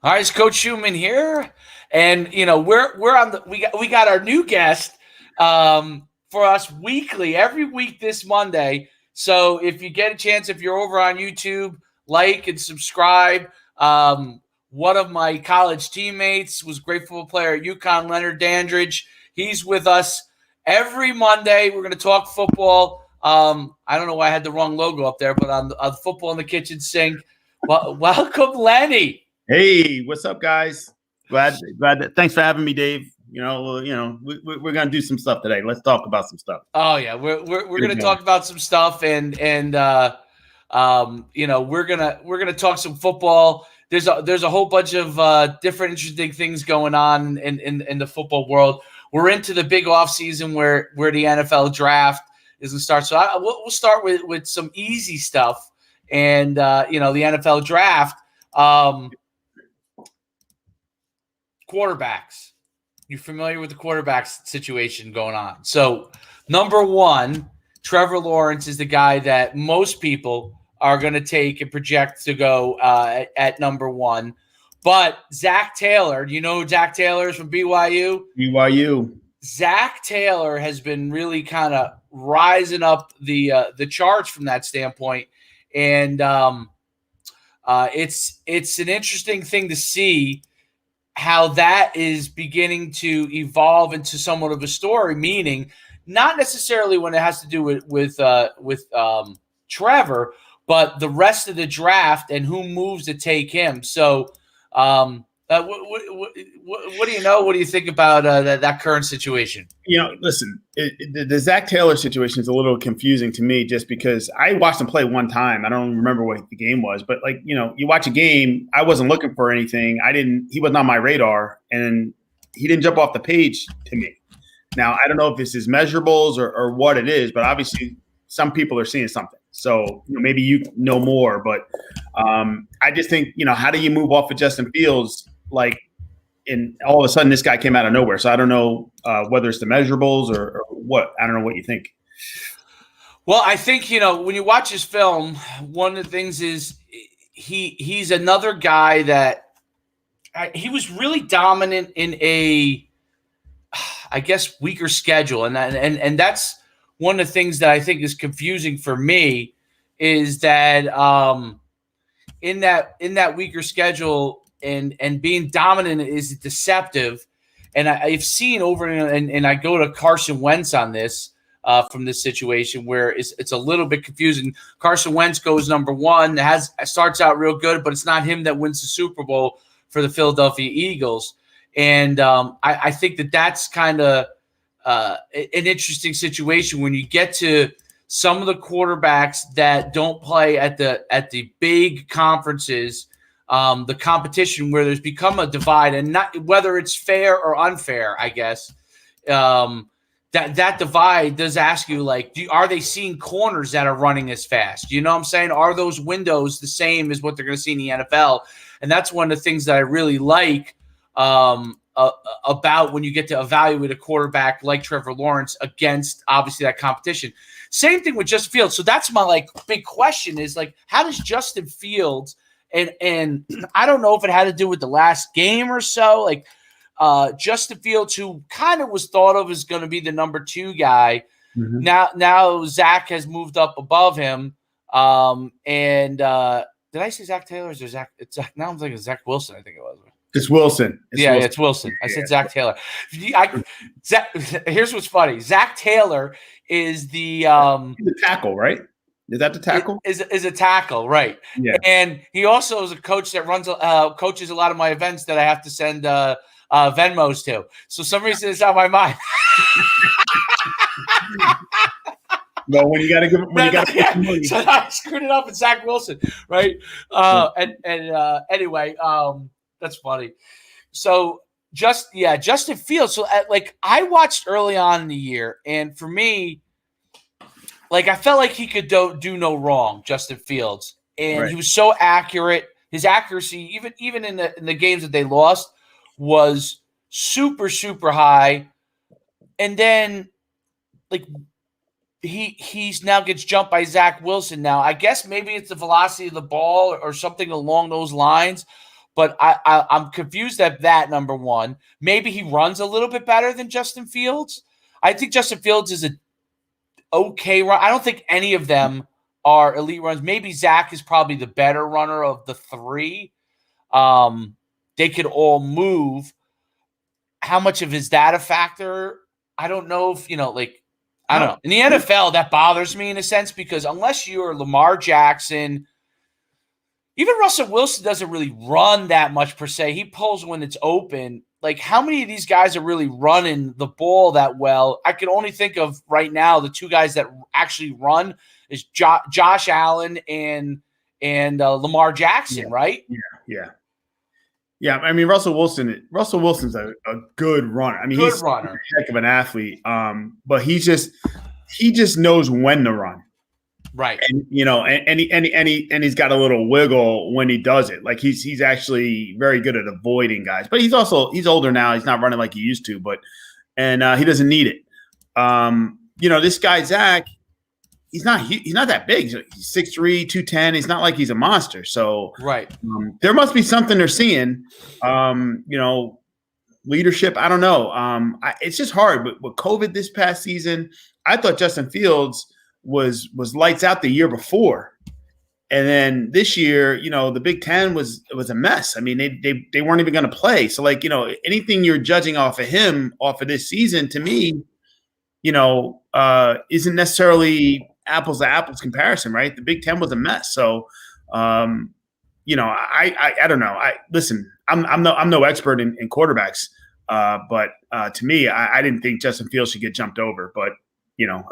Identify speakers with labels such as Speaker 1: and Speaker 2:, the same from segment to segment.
Speaker 1: All right, it's Coach Schuman here, and we're on the we got our new guest for us weekly every week this Monday. So if you get a chance, if you're over on YouTube, like and subscribe. One of my college teammates was a great football player at UConn, Leonard Dandridge. He's with us every Monday. We're going to talk football. I don't know why I had the wrong logo up there, but on football in the kitchen sink. Well, welcome, Lenny.
Speaker 2: Hey, what's up, guys? Glad. Thanks for having me, Dave. We're gonna do some stuff today. Let's talk about some stuff.
Speaker 1: Oh yeah, we're gonna talk about some stuff, and we're gonna talk some football. There's a whole bunch of different interesting things going on in the football world. We're into the big off season where the NFL draft is gonna start. So we'll start with some easy stuff, and the NFL draft. Quarterbacks. You're familiar with the quarterbacks situation going on. So, number one, Trevor Lawrence is the guy that most people are going to take and project to go at number one. But Zach Taylor, do you know who Zach Taylor is from BYU?
Speaker 2: BYU. Zach
Speaker 1: Taylor has been really kind of rising up the charts from that standpoint. And it's an interesting thing to see how that is beginning to evolve into somewhat of a story, meaning not necessarily when it has to do with Trevor, but the rest of the draft and who moves to take him. So what do you know? What do you think about that current situation?
Speaker 2: Listen, the Zach Taylor situation is a little confusing to me just because I watched him play one time. I don't remember what the game was, but you watch a game, I wasn't looking for anything. He wasn't on my radar, and he didn't jump off the page to me. Now, I don't know if this is measurables or what it is, but obviously some people are seeing something. So maybe you know more, but I just think, how do you move off of Justin Fields? And all of a sudden this guy came out of nowhere. So I don't know whether it's the measurables or what. I don't know what you think.
Speaker 1: Well, I think, when you watch his film, one of the things is he's another guy that he was really dominant in a, I guess, weaker schedule. And that's one of the things that I think is confusing for me is that in that weaker schedule and being dominant is deceptive. And I've seen over and I go to Carson Wentz on this from this situation where it's a little bit confusing. Carson Wentz goes number one, starts out real good, but it's not him that wins the Super Bowl for the Philadelphia Eagles. And I think that's kind of an interesting situation when you get to some of the quarterbacks that don't play at the big conferences, the competition where there's become a divide, and not whether it's fair or unfair, I guess. That divide does ask you, are they seeing corners that are running as fast? You know what I'm saying? Are those windows the same as what they're going to see in the NFL? And that's one of the things that I really like about when you get to evaluate a quarterback like Trevor Lawrence against obviously that competition. Same thing with Justin Fields. So that's my big question is how does Justin Fields and I don't know if it had to do with the last game or so, Justin Fields, who kind of was thought of as going to be the number two guy. Mm-hmm. Now Zach has moved up above him. Did I say Zach Taylor or Zach? It's Zach. Now I'm thinking Zach Wilson. I think it was.
Speaker 2: It's Wilson.
Speaker 1: It's Wilson. I said Zach Taylor. Here's what's funny. Zach Taylor is the
Speaker 2: tackle, right? Is that the tackle?
Speaker 1: Is a tackle, right?
Speaker 2: Yeah.
Speaker 1: And he also is a coach that coaches a lot of my events that I have to send Venmos to. So some reason it's on my mind.
Speaker 2: Well, when you got to give money.
Speaker 1: So I screwed it up with Zach Wilson, right? Anyway, that's funny. So Justin Fields. So I watched early on in the year, and for me, I felt like he could do no wrong, Justin Fields, and right. He was so accurate. His accuracy, even in the games that they lost, was super, super high. And then, he's now gets jumped by Zach Wilson. Now, I guess maybe it's the velocity of the ball or something along those lines. But I'm confused at that, number one. Maybe he runs a little bit better than Justin Fields. I think Justin Fields is an okay run. I don't think any of them are elite runs. Maybe Zach is probably the better runner of the three. They could all move. How much of is that a factor? I don't know if, I don't know. In the NFL, that bothers me in a sense because unless you're Lamar Jackson, even Russell Wilson doesn't really run that much per se. He pulls when it's open. Like, how many of these guys are really running the ball that well? I can only think of right now the two guys that actually run is Josh Allen and Lamar Jackson, right?
Speaker 2: Yeah. I mean, Russell Wilson's a good runner. I mean, he's a heck of an athlete. But he just knows when to run.
Speaker 1: Right.
Speaker 2: And he's got a little wiggle when he does it. Like he's actually very good at avoiding guys. But he's older now. He's not running like he used to, and he doesn't need it. This guy Zach, he's not that big. He's 6'3", 210. He's not like he's a monster. So
Speaker 1: right.
Speaker 2: There must be something they're seeing. Leadership, I don't know. It's just hard. But with COVID this past season, I thought Justin Fields was lights out the year before. And then this year, the Big Ten was a mess. I mean, they weren't even going to play. So anything you're judging off of him, off of this season, to me, isn't necessarily apples to apples comparison, right? The Big Ten was a mess. So, I don't know. Listen, I'm no expert in quarterbacks, but to me, I didn't think Justin Fields should get jumped over. But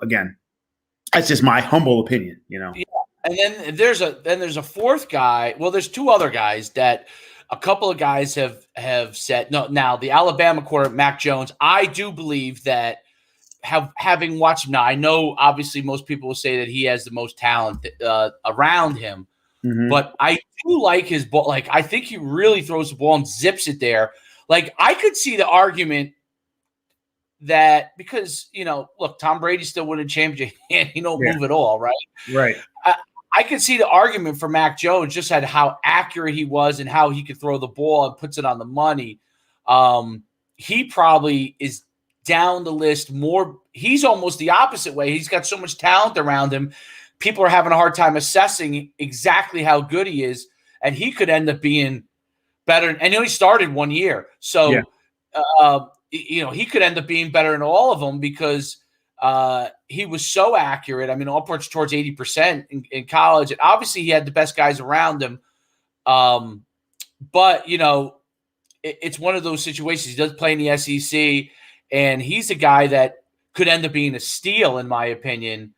Speaker 2: again, that's just my humble opinion. Yeah.
Speaker 1: And then there's a fourth guy. Well, there's two other guys that a couple of guys have said no. Now the Alabama quarterback Mac Jones, I do believe that having watched him now, I know obviously most people will say that he has the most talent around him, but I do like his ball. Like I think he really throws the ball and zips it there. Like I could see the argument that because look, Tom Brady's still winning championship and he don't move at all, right?
Speaker 2: Right.
Speaker 1: I could see the argument for Mac Jones just had how accurate he was and how he could throw the ball and puts it on the money. He probably is down the list more. He's almost the opposite way. He's got so much talent around him. People are having a hard time assessing exactly how good he is, and he could end up being better. And he only started 1 year. So, he could end up being better than all of them because he was so accurate. I mean, upwards towards 80% in college. And obviously he had the best guys around him. But, it's one of those situations. He does play in the SEC, and he's a guy that could end up being a steal, in my opinion.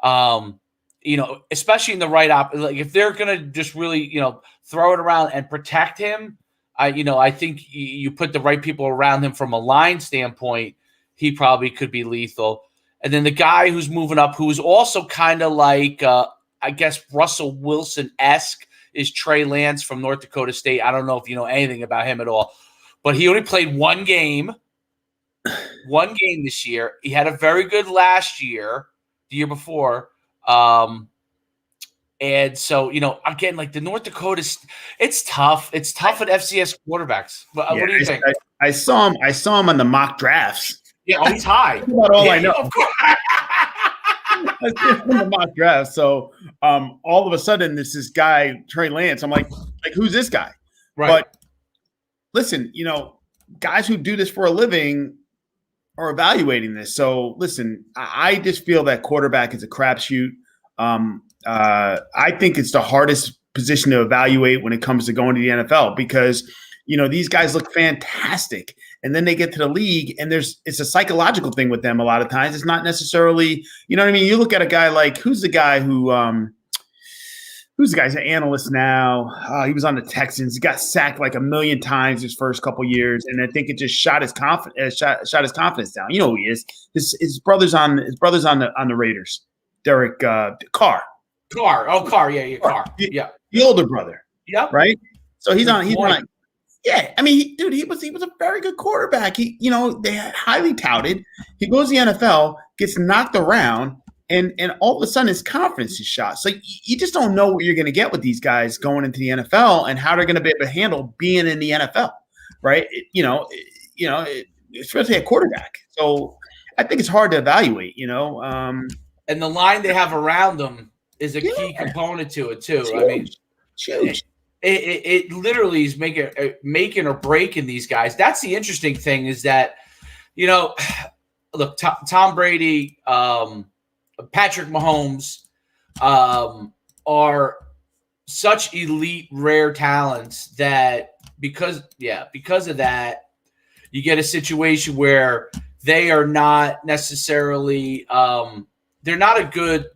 Speaker 1: Especially in the right like if they're going to just really, throw it around and protect him, I think you put the right people around him from a line standpoint, he probably could be lethal. And then the guy who's moving up, who's also kind of like, I guess, Russell Wilson-esque, is Trey Lance from North Dakota State. I don't know if you know anything about him at all, but he only played one game this year. He had a very good last year, the year before. And so, again, like the North Dakota, it's tough. It's tough at FCS quarterbacks. But what do you think?
Speaker 2: I saw him on the mock drafts.
Speaker 1: Yeah, he's high.
Speaker 2: That's about all I know. Of course. I see him on the mock draft. So all of a sudden, this guy, Trey Lance. I'm like, who's this guy?
Speaker 1: Right.
Speaker 2: But listen, guys who do this for a living are evaluating this. So listen, I just feel that quarterback is a crapshoot. I think it's the hardest position to evaluate when it comes to going to the NFL because, these guys look fantastic and then they get to the league and it's a psychological thing with them. A lot of times it's not necessarily, you know what I mean? You look at a guy like, who's the guy who's the guy's an analyst now? He was on the Texans. He got sacked like 1 million times his first couple years. And I think it just shot his confidence down. You know who he is. His brother's on the Raiders. Derek Carr.
Speaker 1: Carr. Yeah, Carr. Yeah.
Speaker 2: The older brother.
Speaker 1: Yeah.
Speaker 2: Right. So he's on. Yeah. I mean, he was a very good quarterback. They highly touted. He goes to the NFL, gets knocked around, And all of a sudden his confidence is shot. So you just don't know what you're going to get with these guys going into the NFL and how they're going to be able to handle being in the NFL, right? Especially a quarterback. So I think it's hard to evaluate,
Speaker 1: and the line they have around them is a key component to it too. I mean,
Speaker 2: huge.
Speaker 1: It literally is making or breaking these guys. That's the interesting thing is that, look, Tom Brady, Patrick Mahomes are such elite, rare talents that because of that, you get a situation where they are not necessarily they're not a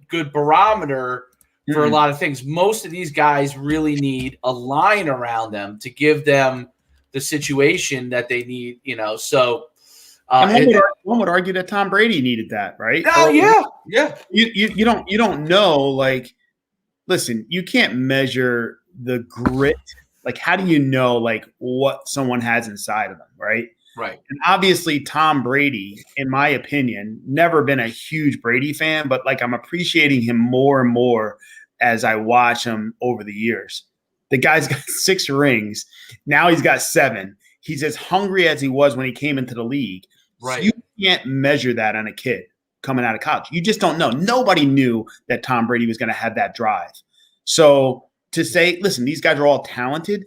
Speaker 1: good barometer for a lot of things. Most of these guys really need a line around them to give them the situation that they need, So
Speaker 2: one would argue that Tom Brady needed that, right?
Speaker 1: Oh, yeah.
Speaker 2: You don't know, like, listen, you can't measure the grit. Like, how do you know, like, what someone has inside of them, right?
Speaker 1: Right.
Speaker 2: And obviously Tom Brady, in my opinion, never been a huge Brady fan, but like I'm appreciating him more and more as I watch him over the years. The guy's got 6 rings. Now he's got 7. He's as hungry as he was when he came into the league.
Speaker 1: Right.
Speaker 2: So you can't measure that on a kid coming out of college. You just don't know. Nobody knew that Tom Brady was going to have that drive. So to say, listen, these guys are all talented,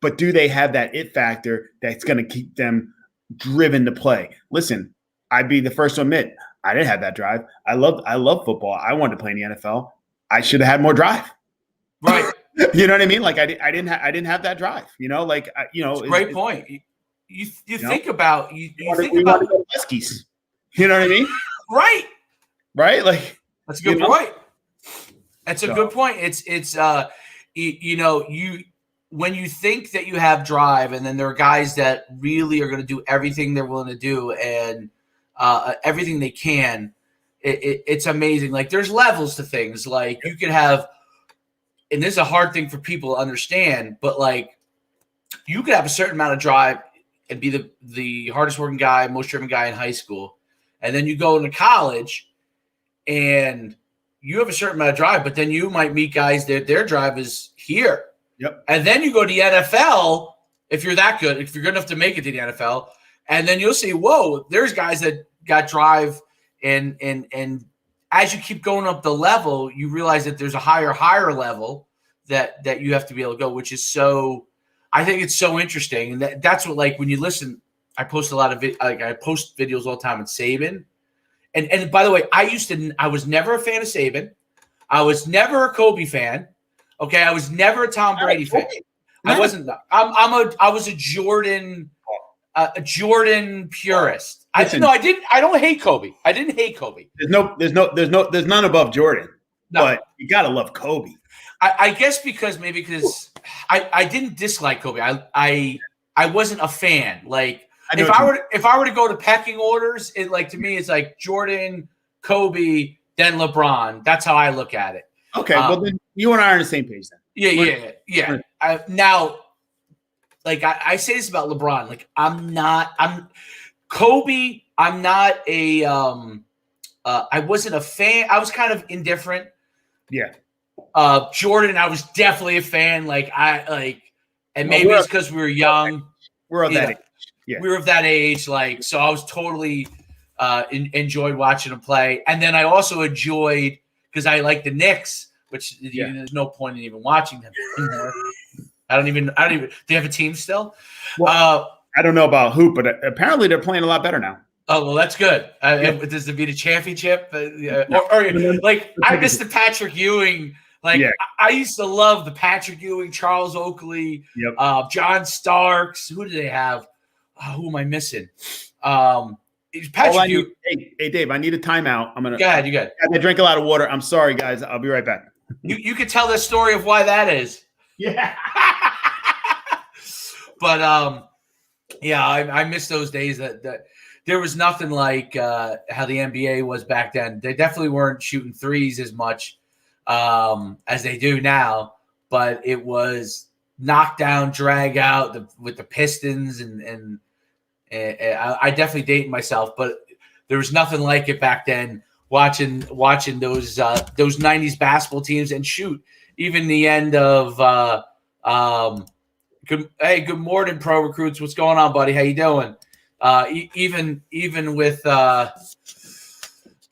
Speaker 2: but do they have that it factor that's going to keep them driven to play? Listen, I'd be the first to admit I didn't have that drive. I love football. I wanted to play in the NFL. I should have had more drive.
Speaker 1: Right.
Speaker 2: You know what I mean? Like I didn't have that drive. It's
Speaker 1: a great point. You think about
Speaker 2: Huskies. You know what I mean? Right. Like
Speaker 1: that's a good point. That's a good point. It's when you think that you have drive, and then there are guys that really are going to do everything they're willing to do and everything they can. It's amazing. Like there's levels to things. Like you could have, and this is a hard thing for people to understand, but like you could have a certain amount of drive and be the hardest working guy, most driven guy in high school, and then you go into college and you have a certain amount of drive, but then you might meet guys that their drive is here.
Speaker 2: Yep.
Speaker 1: And then you go to the NFL, if you're that good, if you're good enough to make it to the NFL, and then you'll see, whoa, there's guys that got drive, and as you keep going up the level, you realize that there's a higher level that you have to be able to go, which is so – I think it's so interesting. And that's what, like, when you listen, I post a lot of I post videos all the time with Saban. And by the way, I was never a fan of Saban. I was never a Kobe fan. Okay, I was never a Tom Brady fan. I wasn't. I was a Jordan purist. I don't hate Kobe. I didn't hate Kobe.
Speaker 2: There's none above Jordan. No. But you gotta love Kobe.
Speaker 1: I guess because I didn't dislike Kobe. I wasn't a fan. Like if I were to go to pecking orders, it like to me it's like Jordan, Kobe, then LeBron. That's how I look at it.
Speaker 2: Okay, well then you and I are on the same page then.
Speaker 1: Yeah. Now, like I say this about LeBron. Like I'm Kobe. I'm not a. I wasn't a fan. I was kind of indifferent.
Speaker 2: Yeah.
Speaker 1: Jordan, I was definitely a fan. And maybe it's because we were young.
Speaker 2: We're of that age.
Speaker 1: Yeah. We were of that age. Like, so I was totally enjoyed watching him play. And then I also enjoyed, because I like the Knicks, which there's no point in even watching them anymore. I don't even, do you have a team still?
Speaker 2: Well, I don't know about hoop, but apparently they're playing a lot better now.
Speaker 1: Oh, well, that's good. Does it beat a championship? I miss the Patrick Ewing. I used to love the Patrick Ewing, Charles Oakley, John Starks. Who do they have? Who am I missing? Patrick Ewing.
Speaker 2: Hey, Dave, I need a timeout. I'm gonna.
Speaker 1: Go ahead. You got.
Speaker 2: I drink a lot of water. I'm sorry, guys. I'll be right back.
Speaker 1: You could tell the story of why that is.
Speaker 2: Yeah.
Speaker 1: But I miss those days. That there was nothing like how the NBA was back then. They definitely weren't shooting threes as much as they do now, but it was knockdown, drag out with the Pistons, and I definitely date myself, but there was nothing like it back then. watching those 90s basketball teams, and shoot, even the end of good morning, pro recruits. What's going on, buddy? How you doing? Even with who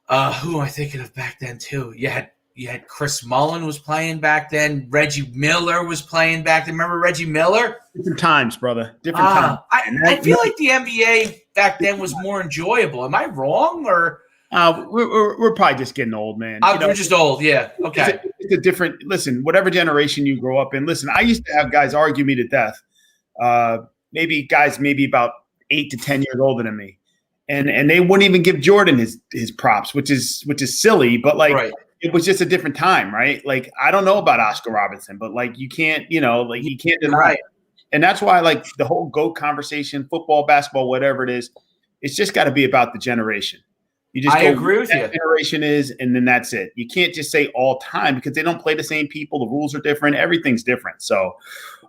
Speaker 1: am I thinking of back then too? You had Chris Mullen was playing back then. Reggie Miller was playing back then. Remember Reggie Miller?
Speaker 2: Different times, brother. Different times.
Speaker 1: I feel like the NBA back then was more enjoyable. Am I wrong, or
Speaker 2: we're probably just getting old, man.
Speaker 1: we're just old? Yeah. Okay.
Speaker 2: It's a different. Listen, whatever generation you grow up in. Listen, I used to have guys argue me to death. Maybe guys about 8 to 10 years older than me, and they wouldn't even give Jordan his props, which is silly, but like. Right. It was just a different time, right? Like, I don't know about Oscar Robertson, but like you can't deny it. And that's why, like, the whole GOAT conversation, football, basketball, whatever it is, it's just got to be about the generation. You just
Speaker 1: agree with you.
Speaker 2: Generation is, and then that's it. You can't just say all time because they don't play the same people. The rules are different. Everything's different. So,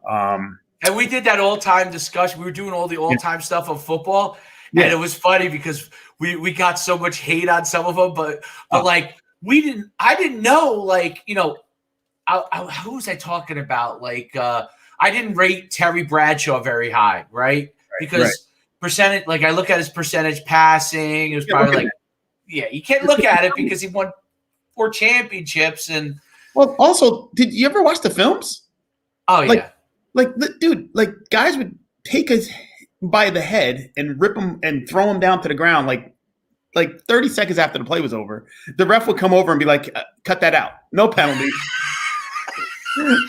Speaker 1: and we did that all-time discussion. We were doing all the all-time stuff of football, and it was funny because we got so much hate on some of them, but like. I didn't know, like, you know, who was I talking about? Like, I didn't rate Terry Bradshaw very high, right? Because percentage, like, I look at his percentage passing. It was probably you can't look at it because he won 4 championships. And
Speaker 2: well, also, did you ever watch the films?
Speaker 1: Oh, yeah.
Speaker 2: Like, dude, like, guys would take us by the head and rip him and throw him down to the ground, like 30 seconds after the play was over. The ref would come over and be like, cut that out. No penalty.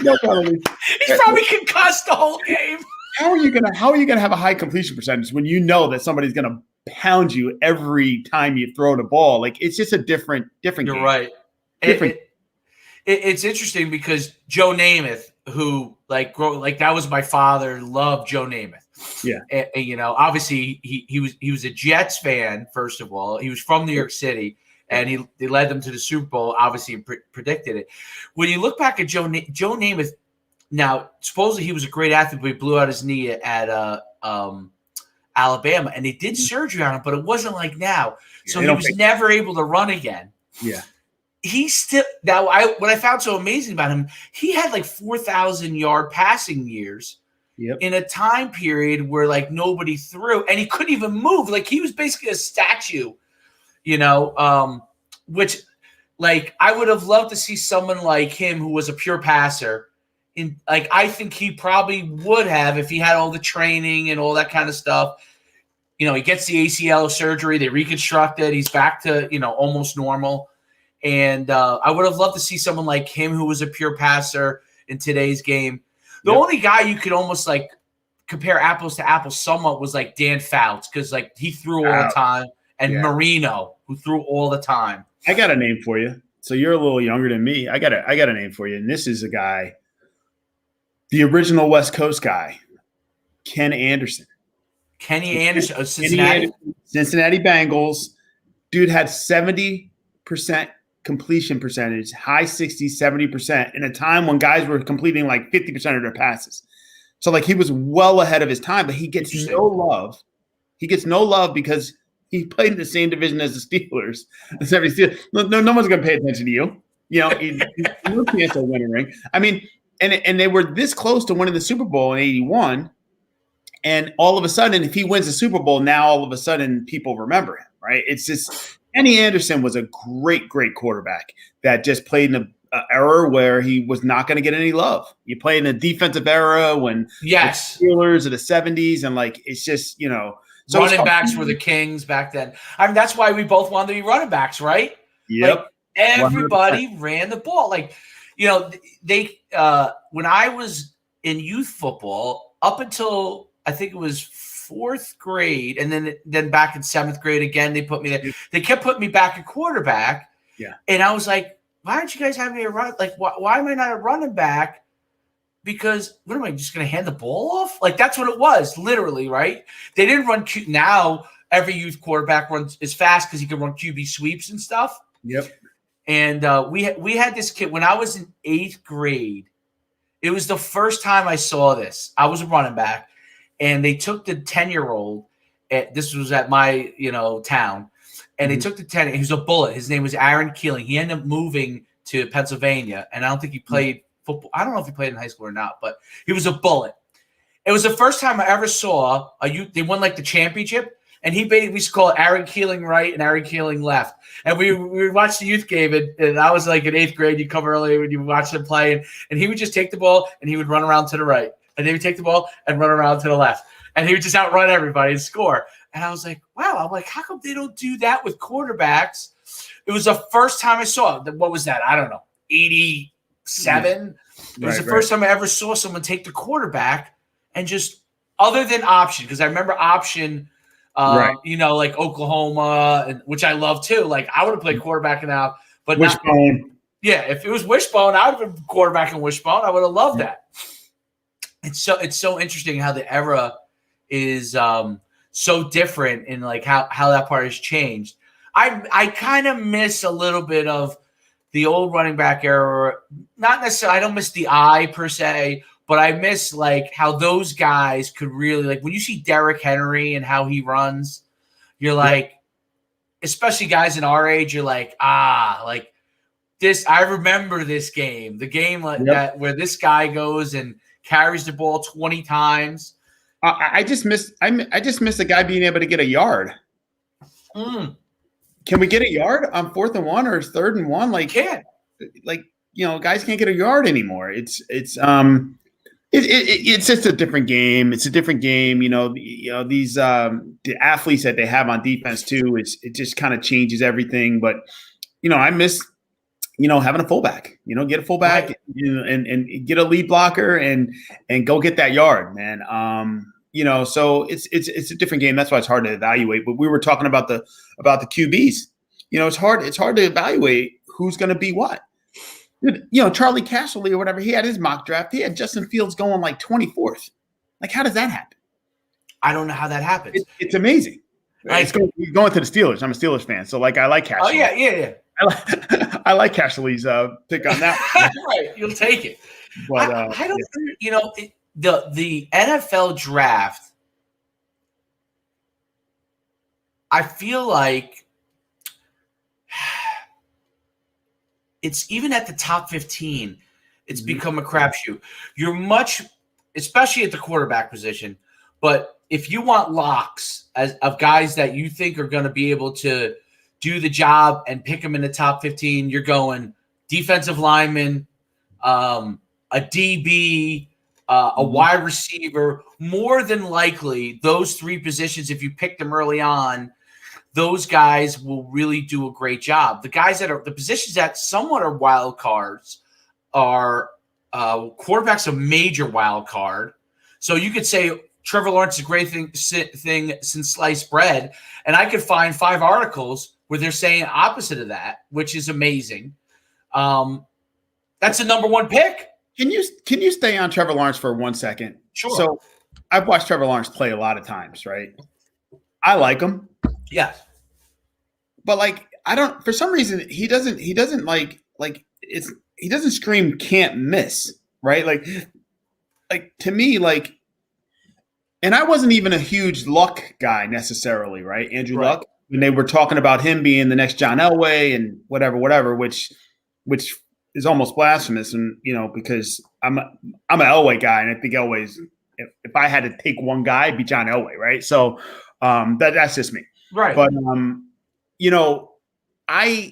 Speaker 2: No penalty.
Speaker 1: He's probably concussed the whole game.
Speaker 2: How are you gonna have a high completion percentage when you know that somebody's gonna pound you every time you throw the ball? Like, it's just a different
Speaker 1: You're
Speaker 2: game.
Speaker 1: Right. It's interesting because Joe Namath, who like that was my father, loved Joe Namath.
Speaker 2: Yeah.
Speaker 1: And, you know, obviously he was a Jets fan, first of all. He was from New York City, and he led them to the Super Bowl, obviously predicted it. When you look back at Joe Namath, now, supposedly he was a great athlete, but he blew out his knee at Alabama, and they did surgery on him, but it wasn't like now. So he was never able to run again.
Speaker 2: Yeah.
Speaker 1: He still what I found so amazing about him, he had like 4,000-yard passing years.
Speaker 2: Yep.
Speaker 1: In a time period where like nobody threw, and he couldn't even move. Like, he was basically a statue, you know, which like I would have loved to see someone like him who was a pure passer. In like, I think he probably would have if he had all the training and all that kind of stuff. You know, he gets the ACL surgery, they reconstruct it, he's back to, you know, almost normal. And I would have loved to see someone like him who was a pure passer in today's game. The only guy you could almost like compare apples to apples somewhat was like Dan Fouts, because like he threw all the time, and Marino, who threw all the time.
Speaker 2: I got a name for you. So you're a little younger than me. I got a name for you, and this is a guy, the original West Coast guy, Ken Anderson.
Speaker 1: Kenny Anderson of Cincinnati.
Speaker 2: Cincinnati Bengals. Dude had 70% completion percentage, high 60s, 70% in a time when guys were completing like 50% of their passes. So like, he was well ahead of his time, but he gets no love. He gets no love because he played in the same division as the Steelers. No one's going to pay attention to you. You know, no chance of winning a ring. I mean, and they were this close to winning the Super Bowl in 81. And all of a sudden, if he wins the Super Bowl, now all of a sudden people remember him, right? It's just Kenny Anderson was a great, great quarterback that just played in an era where he was not going to get any love. You play in a defensive era when the Steelers of the 70s, and like, it's just, you know.
Speaker 1: So running backs were the kings back then. I mean, that's why we both wanted to be running backs, right?
Speaker 2: Yep.
Speaker 1: Like, everybody 100%. Ran the ball. Like, you know, they when I was in youth football, up until I think it was 4th grade, and then back in 7th grade again, they put me there. They kept putting me back at quarterback.
Speaker 2: Yeah.
Speaker 1: And I was like, why aren't you guys having me a run? Like, why am I not a running back? Because what am I just going to hand the ball off? Like, that's what it was, literally, right? They didn't run now. Every youth quarterback runs as fast because he can run QB sweeps and stuff.
Speaker 2: Yep.
Speaker 1: And we had this kid when I was in 8th grade. It was the first time I saw this. I was a running back. And they took the 10-year-old. This was at my, you know, town, and they took the 10. He was a bullet. His name was Aaron Keeling. He ended up moving to Pennsylvania, and I don't think he played football. I don't know if he played in high school or not, but he was a bullet. It was the first time I ever saw they won like the championship, and we used to call it Aaron Keeling right and Aaron Keeling left. And we would watch the youth game, and I was like in 8th grade. You come early when you watch them play, and he would just take the ball and he would run around to the right, and then he would take the ball and run around to the left, and he would just outrun everybody and score. And I was like, wow, I'm like, how come they don't do that with quarterbacks? It was the first time I saw it. What was that? I don't know, 87? It was the first time I ever saw someone take the quarterback and just, other than option, because I remember option, like Oklahoma, which I love too. Like I would have played quarterback now, but
Speaker 2: Wishbone.
Speaker 1: If it was Wishbone, I would have been quarterback in Wishbone. I would have loved that. It's so interesting how the era is so different in like how that part has changed. I kind of miss a little bit of the old running back era. Not necessarily, I don't miss the eye per se, but I miss like how those guys could really, like when you see Derrick Henry and how he runs, you're like, especially guys in our age, you're like, like this. I remember this game, the game like that where this guy goes and carries the ball 20 times.
Speaker 2: I just miss the guy being able to get a yard. Can we get a yard on 4th and 1 or 3rd and 1? Like,
Speaker 1: can't.
Speaker 2: Like, guys can't get a yard anymore. It's just a different game. It's a different game. These the athletes that they have on defense too. It just kind of changes everything. But I miss having a fullback. Get a fullback and get a lead blocker and go get that yard, man. So it's a different game. That's why it's hard to evaluate. But we were talking about the QBs. It's hard to evaluate who's going to be what. Charlie Casserly or whatever, he had his mock draft. He had Justin Fields going like 24th. Like, how does that happen?
Speaker 1: I don't know how that happens.
Speaker 2: It's amazing. It's going to the Steelers. I'm a Steelers fan, so like I like Casserly.
Speaker 1: Oh yeah.
Speaker 2: I like Casserly's pick on that.
Speaker 1: Right, you'll take it.
Speaker 2: But
Speaker 1: I don't. The NFL draft. I feel like it's even at the top 15, it's become a crapshoot. You're especially at the quarterback position. But if you want locks of guys that you think are going to be able to do the job and pick them in the top 15, you're going defensive lineman, a DB, a wide receiver. More than likely, those 3 positions, if you pick them early on, those guys will really do a great job. The guys that are the positions that somewhat are wild cards are quarterback's a major wild card. So you could say Trevor Lawrence is a great thing since sliced bread, and I could find 5 articles where they're saying opposite of that, which is amazing. That's the number 1 pick.
Speaker 2: Can you stay on Trevor Lawrence for 1 second?
Speaker 1: Sure.
Speaker 2: So I've watched Trevor Lawrence play a lot of times, right? I like him.
Speaker 1: Yeah.
Speaker 2: But like for some reason he doesn't scream can't miss, right? Like to me, like, and I wasn't even a huge Luck guy necessarily, right? Andrew Luck, when they were talking about him being the next John Elway and whatever, which is almost blasphemous, and because I'm an Elway guy, and I think Elway's, if I had to take one guy, it'd be John Elway, right? So that's just me.
Speaker 1: Right.
Speaker 2: But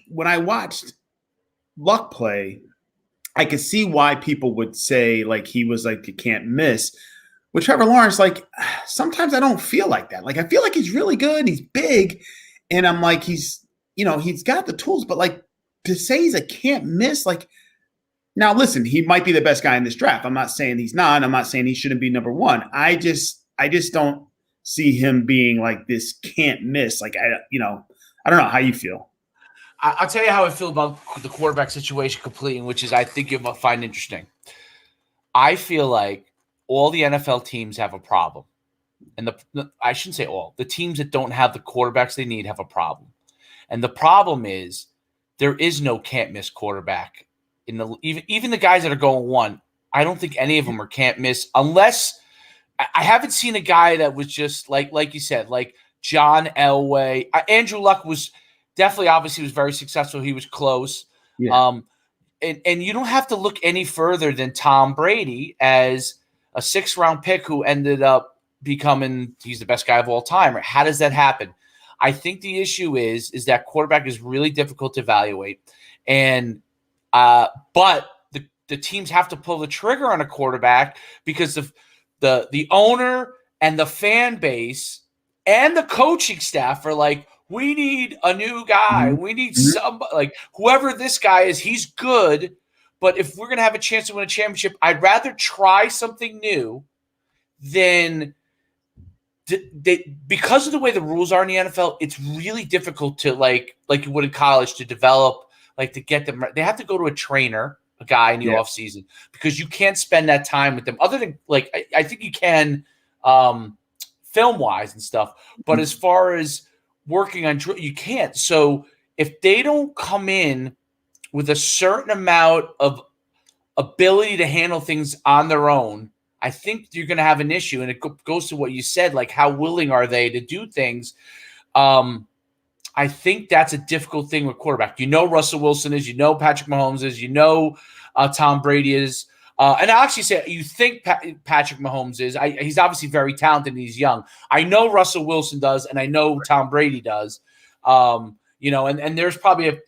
Speaker 2: when I watched Luck play, I could see why people would say like he was like you can't miss. With Trevor Lawrence, like sometimes I don't feel like that. Like I feel like he's really good, he's big, and I'm like he's got the tools, but like to say he's a can't miss, like now listen, he might be the best guy in this draft. I'm not saying he's not. I'm not saying he shouldn't be number 1. I just don't see him being like this can't miss. Like I don't know how you feel.
Speaker 1: I'll tell you how I feel about the quarterback situation completely, which is I think you'll find interesting. I feel like all the NFL teams have a problem. And I shouldn't say all. The teams that don't have the quarterbacks they need have a problem. And the problem is there is no can't miss quarterback. Even the guys that are going 1, I don't think any of them are can't miss unless I haven't seen a guy that was just like you said, like John Elway. Andrew Luck was definitely, obviously, was very successful. He was close.
Speaker 2: Yeah.
Speaker 1: And you don't have to look any further than Tom Brady as a 6th-round pick who ended up becoming he's the best guy of all time. How does that happen? I think the issue is that quarterback is really difficult to evaluate, and but the teams have to pull the trigger on a quarterback because of the owner and the fan base and the coaching staff are like, we need a new guy.
Speaker 2: Mm-hmm.
Speaker 1: We need somebody like whoever this guy is. He's good, but if we're gonna have a chance to win a championship, I'd rather try something new than because of the way the rules are in the NFL. It's really difficult to like you would in college to develop to get them. They have to go to a trainer, a guy in the off season because you can't spend that time with them. Other than I think you can film wise and stuff, but as far as working on you can't. So if they don't come in with a certain amount of ability to handle things on their own, I think you're going to have an issue. And it goes to what you said, like how willing are they to do things? I think that's a difficult thing with quarterback. Russell Wilson is, Patrick Mahomes is, Tom Brady is. And I'll actually say you think Patrick Mahomes is. He's obviously very talented and he's young. I know Russell Wilson does, and I know Tom Brady does. And there's probably a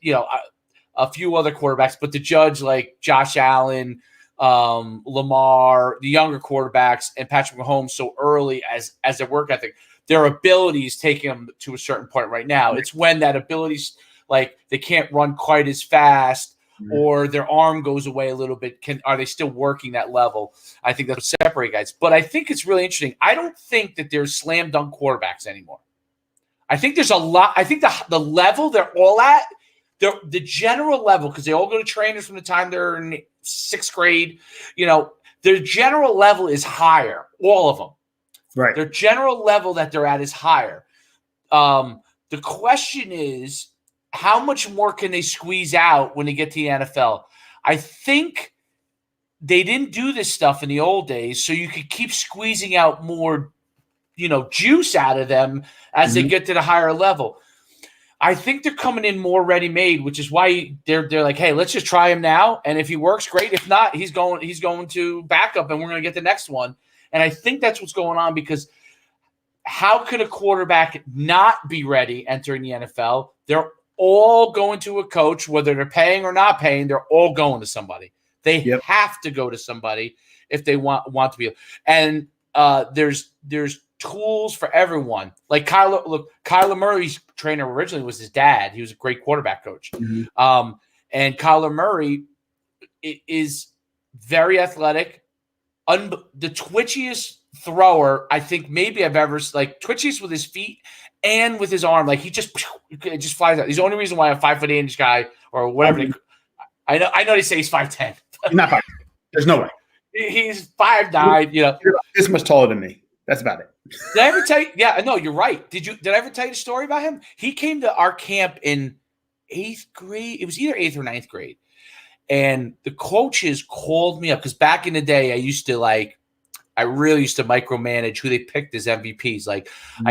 Speaker 1: few other quarterbacks, but to judge like Josh Allen, Lamar, the younger quarterbacks, and Patrick Mahomes so early as their work ethic, their abilities taking them to a certain point right now. It's when that ability's like they can't run quite as fast. Or their arm goes away a little bit. Are they still working that level? I think that'll separate guys. But I think it's really interesting. I don't think that there's slam dunk quarterbacks anymore. I think there's a lot. I think the level they're all at, the general level, because they all go to trainers from the time they're in 6th grade. Their general level is higher. All of them.
Speaker 2: Right.
Speaker 1: Their general level that they're at is higher. The question is, how much more can they squeeze out when they get to the NFL? I think they didn't do this stuff in the old days, so you could keep squeezing out more, juice out of them as they get to the higher level. I think they're coming in more ready-made, which is why they're like, hey, let's just try him now, and if he works, great. If not, he's going to backup, and we're going to get the next one. And I think that's what's going on because how could a quarterback not be ready entering the NFL? They're all going to a coach, whether they're paying or not paying. They're all going to somebody. They have to go to somebody if they want to be. And there's tools for everyone. Like Kyler Murray's trainer originally was his dad. He was a great quarterback coach. And Kyler Murray is very athletic, the twitchiest thrower I think maybe I've ever twitchiest with his feet and with his arm. Like it just flies out. He's the only reason why a 5'8" guy or whatever. I know they say he's 5'10".
Speaker 2: He's not 5'10". There's no way.
Speaker 1: He's 5'9".
Speaker 2: You're this much taller than me. That's about it.
Speaker 1: Did I ever tell you? Yeah, no, you're right. Did I ever tell you the story about him? He came to our camp in 8th grade. It was either 8th or 9th grade. And the coaches called me up because back in the day, I really used to micromanage who they picked as MVPs. I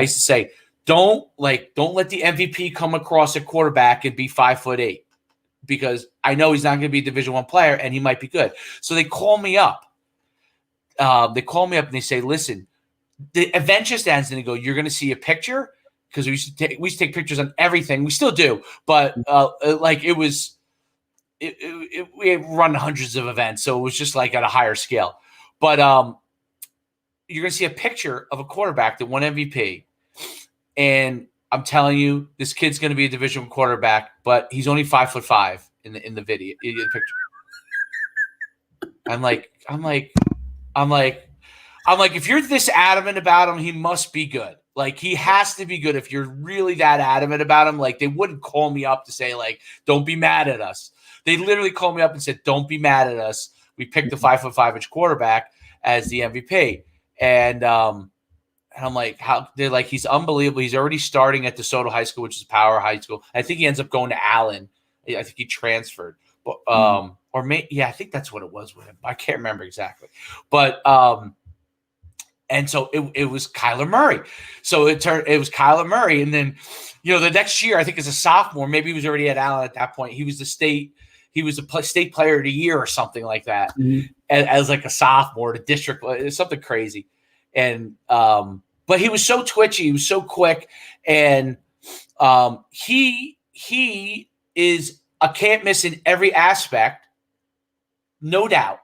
Speaker 1: used to say, don't let the MVP come across a quarterback and be 5'8", because I know he's not going to be a Division I player and he might be good. So they call me up. And they say, listen, the event just ends, and they go, you're going to see a picture, because we used to take pictures on everything. We still do, but we had run hundreds of events, so it was just at a higher scale. But you're going to see a picture of a quarterback that won MVP, and I'm telling you, this kid's going to be a Division I quarterback, but he's only 5'5" in the video, in the picture. I'm like, if you're this adamant about him, he must be good. He has to be good. If you're really that adamant about him, they wouldn't call me up to say, don't be mad at us. They literally called me up and said, don't be mad at us. We picked the 5'5" quarterback as the MVP. And I'm like, how? They're like, he's unbelievable. He's already starting at DeSoto High School, which is a power high school. I think he ends up going to Allen. I think he transferred. But I think that's what it was with him. I can't remember exactly. But And so it was Kyler Murray. So it was Kyler Murray. And then, the next year, I think as a sophomore, maybe he was already at Allen at that point. He was the state player of the year or something like that.
Speaker 2: Mm-hmm.
Speaker 1: As like a sophomore, the district, something crazy. And, but he was so twitchy. He was so quick. And he is a can't miss in every aspect, no doubt,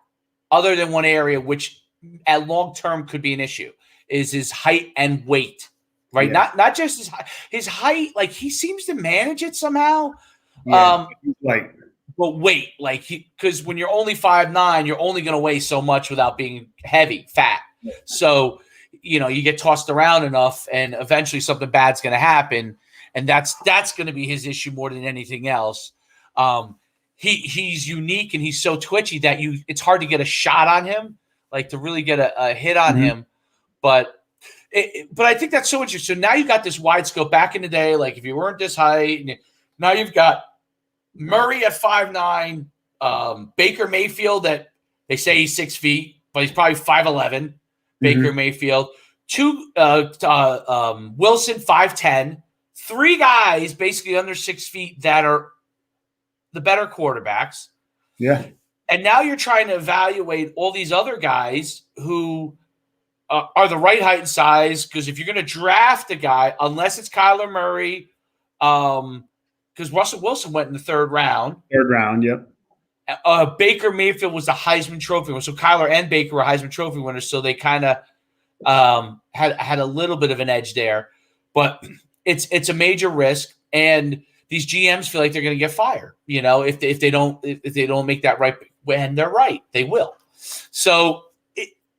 Speaker 1: other than one area, which at long term could be an issue, is his height and weight, right?
Speaker 2: Yeah.
Speaker 1: Not just his height, like he seems to manage it somehow.
Speaker 2: Yeah.
Speaker 1: But weight, because when you're only 5'9", you're only going to weigh so much without being heavy, fat. So, you get tossed around enough and eventually something bad's going to happen. And that's going to be his issue more than anything else. He's unique and he's so twitchy that it's hard to get a shot on him, like to really get a hit on him. But I think that's so interesting. So now you've got this wide scope. Back in the day, like if you weren't this height, now you've got Murray at 5'9", Baker Mayfield that they say he's 6 feet, but he's probably 5'11". Baker Mayfield, Wilson 5'10", 3 guys basically under 6 feet that are the better quarterbacks.
Speaker 2: Yeah.
Speaker 1: And now you're trying to evaluate all these other guys who are the right height and size. Because if you're going to draft a guy, unless it's Kyler Murray, because Russell Wilson went in the third round.
Speaker 2: Yep.
Speaker 1: Baker Mayfield was the Heisman Trophy winner. So Kyler and Baker were Heisman Trophy winners. So they kind of had a little bit of an edge there. But it's a major risk. And these GMs feel like they're going to get fired, if they don't make that right when they're right, they will. So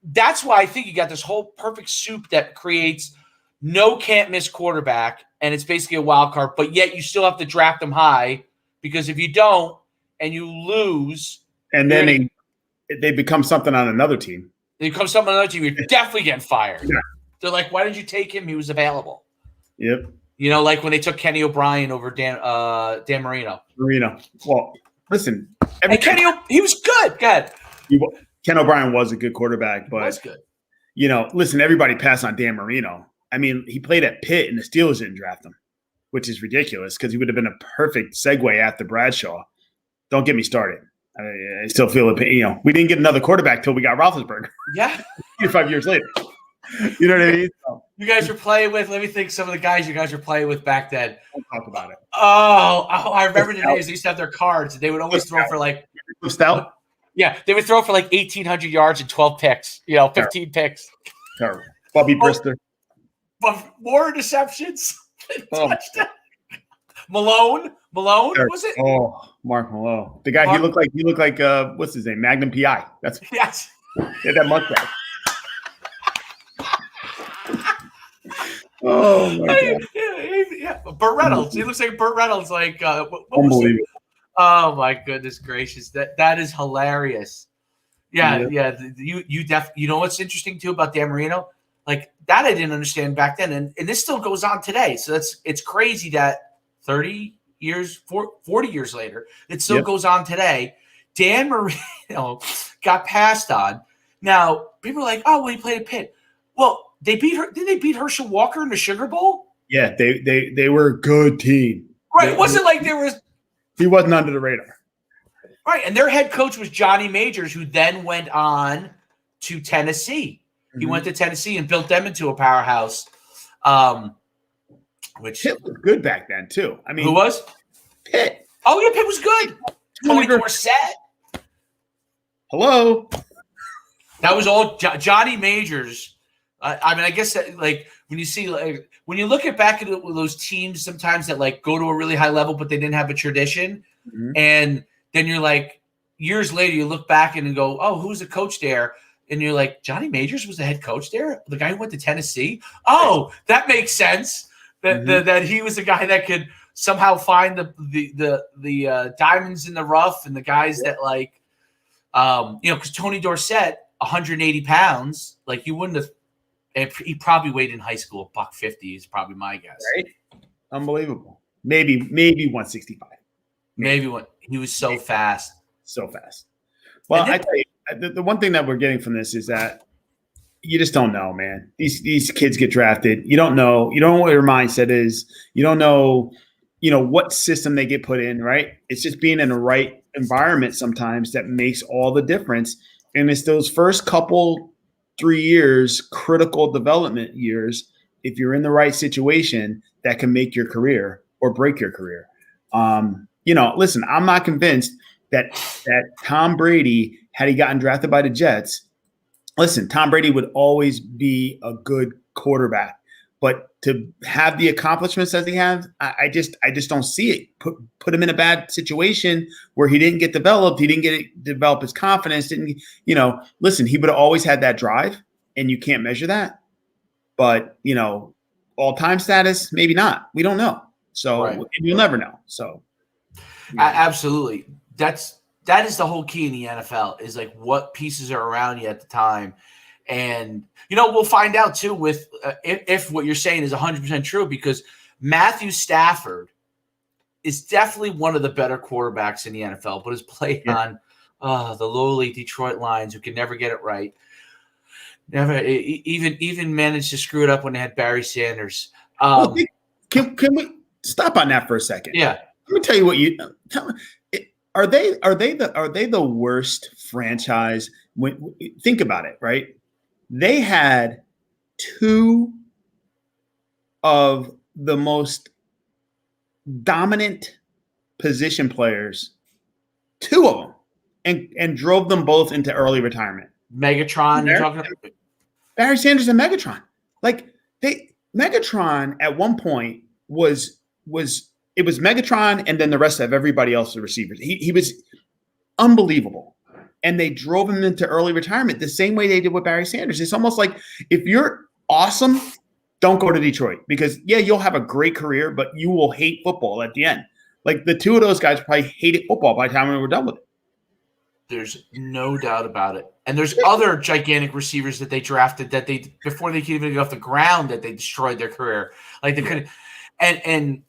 Speaker 1: that's why I think you got this whole perfect soup that creates no can't miss quarterback, and it's basically a wild card. But yet you still have to draft them high, because if you don't and you lose,
Speaker 2: and then they become something on another team.
Speaker 1: You're definitely getting fired. Yeah. They're like, why did you take him? He was available.
Speaker 2: Yep.
Speaker 1: Like when they took Kenny O'Brien over Dan Marino.
Speaker 2: Well, listen.
Speaker 1: He was good. Go ahead.
Speaker 2: Ken O'Brien was a good quarterback, but
Speaker 1: he was good.
Speaker 2: Listen, everybody passed on Dan Marino. I mean, he played at Pitt and the Steelers didn't draft him, which is ridiculous because he would have been a perfect segue after Bradshaw. Don't get me started. I still feel it. We didn't get another quarterback till we got Roethlisberger.
Speaker 1: Yeah.
Speaker 2: 5 years later. You know what I mean?
Speaker 1: You guys were playing with, let me think, some of the guys you guys were playing with back then.
Speaker 2: Don't talk about it.
Speaker 1: Oh, I remember the days. They used to have their cards. They would always throw for
Speaker 2: Stout?
Speaker 1: Yeah, they would throw for 1,800 yards and 12 picks, 15 picks.
Speaker 2: Terrible. Bobby Brister.
Speaker 1: But more interceptions. Malone, was it?
Speaker 2: Oh, Mark Malone. The guy, he looked like what's his name? Magnum PI. That's
Speaker 1: yes.
Speaker 2: He had that mustache. Oh my God.
Speaker 1: Yeah. Burt Reynolds. He looks like Burt Reynolds.
Speaker 2: Unbelievable.
Speaker 1: Oh my goodness gracious. That is hilarious. Yeah. You know what's interesting too about Dan Marino? That I didn't understand back then. And this still goes on today. So it's crazy that 30 years, 40 years later, it still goes on today. Dan Marino got passed on. Now, people are like, oh, well, he played at Pitt. Well, did they beat Herschel Walker in the Sugar Bowl?
Speaker 2: Yeah, they were a good team.
Speaker 1: Right. It wasn't like there was –
Speaker 2: he wasn't under the radar.
Speaker 1: Right, and their head coach was Johnny Majors, who then went on to Tennessee. He went to Tennessee and built them into a powerhouse. Which
Speaker 2: Pitt was good back then, too. I mean –
Speaker 1: who was?
Speaker 2: Pitt.
Speaker 1: Oh, yeah, Pitt was good. Tony Dorsett.
Speaker 2: Hello.
Speaker 1: That was all Johnny Majors. I mean, I guess that, when you see, when you look back at those teams sometimes that go to a really high level, but they didn't have a tradition, and then you're years later you look back and go, oh, who's the coach there? And you're like, Johnny Majors was the head coach there, the guy who went to Tennessee. Oh, that makes sense. That he was the guy that could somehow find the diamonds in the rough and the guys that because Tony Dorsett, 180 pounds, you wouldn't have. And he probably weighed in high school $150 is probably my guess.
Speaker 2: Right? Unbelievable. Maybe 165.
Speaker 1: Maybe he was so fast.
Speaker 2: So fast. Well, I tell you, the one thing that we're getting from this is that you just don't know, man. These kids get drafted. You don't know. You don't know what their mindset is. You don't know, what system they get put in, right? It's just being in the right environment sometimes that makes all the difference. And it's those first 3 years, critical development years, if you're in the right situation, that can make your career or break your career. Listen, I'm not convinced that Tom Brady, had he gotten drafted by the Jets, listen, Tom Brady would always be a good quarterback, but to have the accomplishments that he has, I just don't see it. Put him in a bad situation where he didn't get developed. He didn't develop his confidence. Listen, he would have always had that drive, and you can't measure that. But all-time status, maybe not. We don't know. So
Speaker 1: right.
Speaker 2: You'll never know. So
Speaker 1: absolutely, that is the whole key in the NFL is like what pieces are around you at the time. And, we'll find out too with if what you're saying is 100% true, because Matthew Stafford is definitely one of the better quarterbacks in the NFL, but is played on the lowly Detroit Lions who can never get it right. Never even managed to screw it up when they had Barry Sanders.
Speaker 2: Can we stop on that for a second? Yeah. Let me tell you what you tell me. Are they the worst franchise? When think about it, right? They had two of the most dominant position players, two of them, and drove them both into early retirement.
Speaker 1: Megatron, you're talking about
Speaker 2: Barry Sanders and Megatron. Megatron at one point was Megatron and then the rest of everybody else, the receivers. He was unbelievable. And they drove him into early retirement the same way they did with Barry Sanders. It's almost like if you're awesome, don't go to Detroit because, you'll have a great career, but you will hate football at the end. Like the two of those guys probably hated football by the time we were done with it.
Speaker 1: There's no doubt about it. And there's other gigantic receivers that they drafted that they before they could even get off the ground that they destroyed their career. Like they could, and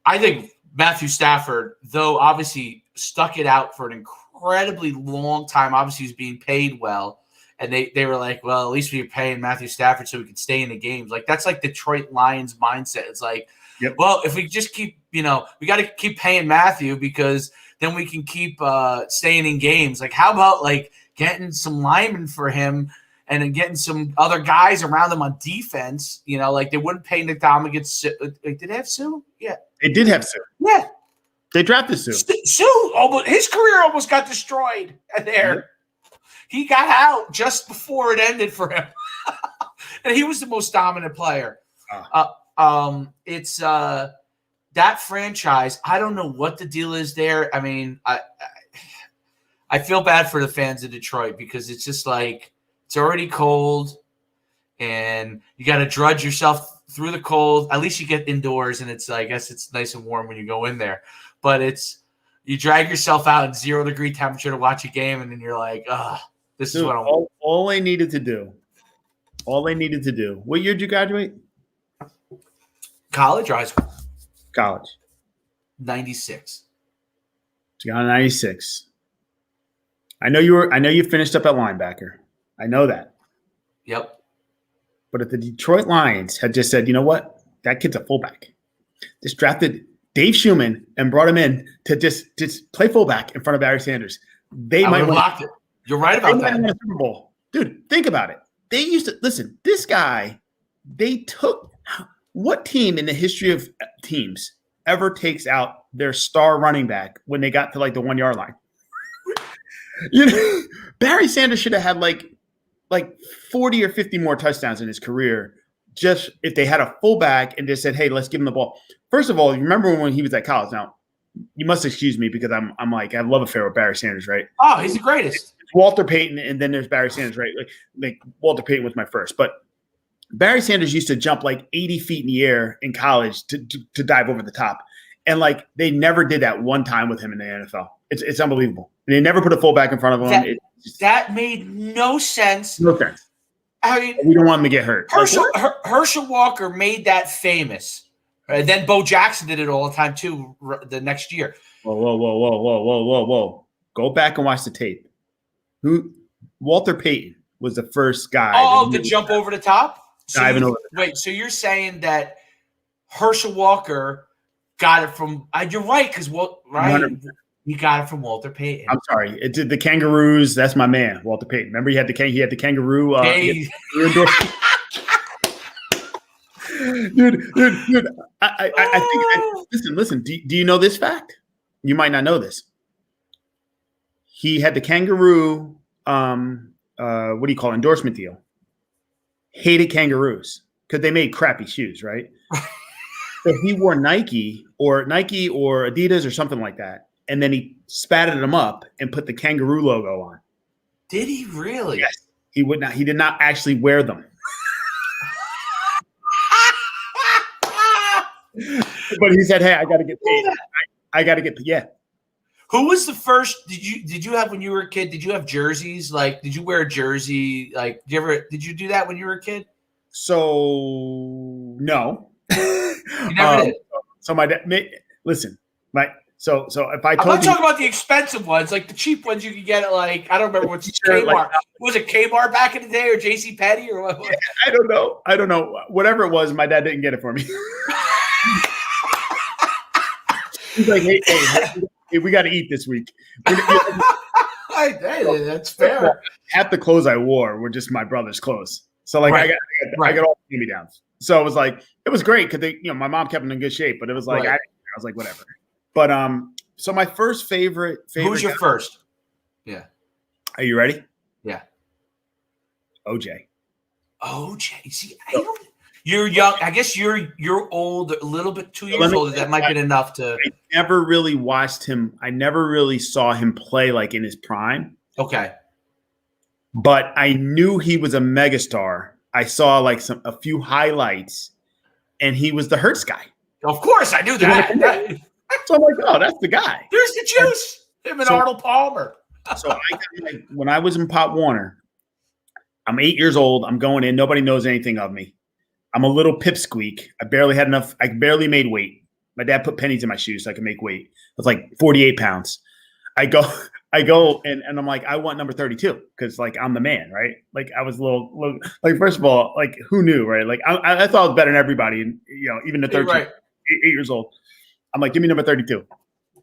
Speaker 1: I think Matthew Stafford, though obviously stuck it out for an incredibly long time. Obviously, he was being paid well, and they were like, well, at least we were paying Matthew Stafford so we could stay in the games. Like that's like Detroit Lions mindset. It's like, well, if we just keep, we got to keep paying Matthew because then we can keep staying in games. Like, how about like getting some linemen for him and then getting some other guys around him on defense? Like they wouldn't pay Ndamukong. Did they have Sue? Yeah,
Speaker 2: they did have Sue.
Speaker 1: Yeah.
Speaker 2: They drafted Sue.
Speaker 1: His career almost got destroyed there. He got out just before it ended for him. And he was the most dominant player. It's that franchise. I don't know what the deal is there. I mean, I feel bad for the fans of Detroit because it's just like it's already cold and you got to drudge yourself through the cold. At least you get indoors and it's, I guess it's nice and warm when you go in there. But you drag yourself out in 0 degree temperature to watch a game, and then you're like, this is what I want.
Speaker 2: All they needed to do. What year did you graduate?
Speaker 1: College or high school?
Speaker 2: College.
Speaker 1: 96.
Speaker 2: So you got a 96. I know you finished up at linebacker. I know that.
Speaker 1: Yep.
Speaker 2: But if the Detroit Lions had just said, you know what? That kid's a fullback. Just drafted Dave Schuman and brought him in to just play fullback in front of Barry Sanders. They might have locked
Speaker 1: it. You're right about that.
Speaker 2: Win a Super Bowl. Dude, think about it. They used to listen. This guy, they took what team in the history of teams ever takes out their star running back when they got to like the 1 yard line? Barry Sanders should have had like 40 or 50 more touchdowns in his career. Just if they had a fullback and just said, hey, let's give him the ball. First of all, you remember when he was at college? Now, you must excuse me because I'm like, I love affair with Barry Sanders, right?
Speaker 1: Oh, he's the greatest.
Speaker 2: It's Walter Payton, and then there's Barry Sanders, right? Like Walter Payton was my first. But Barry Sanders used to jump like 80 feet in the air in college to dive over the top. And like they never did that one time with him in the NFL. It's unbelievable. And they never put a fullback in front of him.
Speaker 1: That made no sense.
Speaker 2: No sense.
Speaker 1: I mean,
Speaker 2: we don't want him to get hurt.
Speaker 1: Herschel Walker made that famous. Then Bo Jackson did it all the time too. The next year.
Speaker 2: Whoa! Go back and watch the tape. Walter Payton was the first guy.
Speaker 1: Oh, to jump over the top?
Speaker 2: Diving over the top.
Speaker 1: Wait, so you're saying that Herschel Walker got it from you're right, because right?
Speaker 2: 100%.
Speaker 1: He got it from Walter Payton.
Speaker 2: I'm sorry. It did the Kangaroos. That's my man, Walter Payton. Remember, he had the kangaroo. Dude. I think. Listen. Do you know this fact? You might not know this. He had the kangaroo. What do you call it, endorsement deal? Hated kangaroos because they made crappy shoes, right? So he wore Nike or Adidas or something like that, and then he spatted them up and put the kangaroo logo on.
Speaker 1: Did he really?
Speaker 2: Yes. He would not. He did not actually wear them. But he said, "Hey, I got to get paid. I got to get paid." Yeah.
Speaker 1: Who was the first? Did you have when you were a kid? Did you have jerseys? Like, did you wear a jersey? Like, did you do that when you were a kid?
Speaker 2: So no.
Speaker 1: You never did.
Speaker 2: So my dad. Listen, So if I told
Speaker 1: I'm not talking about the expensive ones, like the cheap ones you could get at, like, I don't remember what's Kmart. Like, was it Kmart back in the day or JCPenney or what?
Speaker 2: I don't know. Whatever it was, my dad didn't get it for me. He's like, hey, we got to eat this week.
Speaker 1: Hey, that's fair.
Speaker 2: Half the clothes I wore were just my brother's clothes. So like I got all the hand-me-downs. So it was like, it was great because my mom kept them in good shape, but it was like, I was like, whatever. But so my first favorite.
Speaker 1: Who's your first? Yeah.
Speaker 2: Are you ready?
Speaker 1: Yeah.
Speaker 2: OJ.
Speaker 1: See, you're young. I guess you're old, a little bit 2 years older. That might have been enough to.
Speaker 2: I never really watched him. I never really saw him play like in his prime.
Speaker 1: Okay.
Speaker 2: But I knew he was a megastar. I saw like a few highlights, and he was the Hurts guy.
Speaker 1: Of course, I knew that.
Speaker 2: So I'm like, oh, that's the guy.
Speaker 1: There's the juice. Him and Arnold Palmer.
Speaker 2: So when I was in Pop Warner, I'm 8 years old. I'm going in. Nobody knows anything of me. I'm a little pipsqueak. I barely had enough. I barely made weight. My dad put pennies in my shoes so I could make weight. I was like 48 pounds. I go and I'm like, I want number 32 because like I'm the man, right? Like I was a little like, first of all, like who knew, right? Like I thought I was better than everybody, and even the 13,
Speaker 1: right.
Speaker 2: 8 years old. I'm like, give me number 32.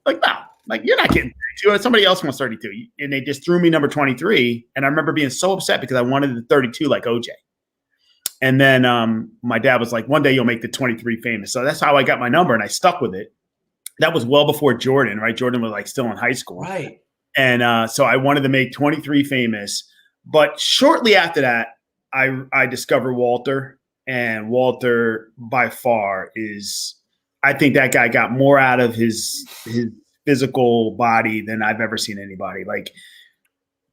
Speaker 2: Like, no, like you're not getting 32. Somebody else wants 32. And they just threw me number 23. And I remember being so upset because I wanted the 32 like OJ. And then my dad was like, one day you'll make the 23 famous. So that's how I got my number, and I stuck with it. That was well before Jordan, right? Jordan was like still in high school.
Speaker 1: Right.
Speaker 2: And so I wanted to make 23 famous. But shortly after that, I discovered Walter. And Walter by far is – I think that guy got more out of his physical body than I've ever seen anybody. Like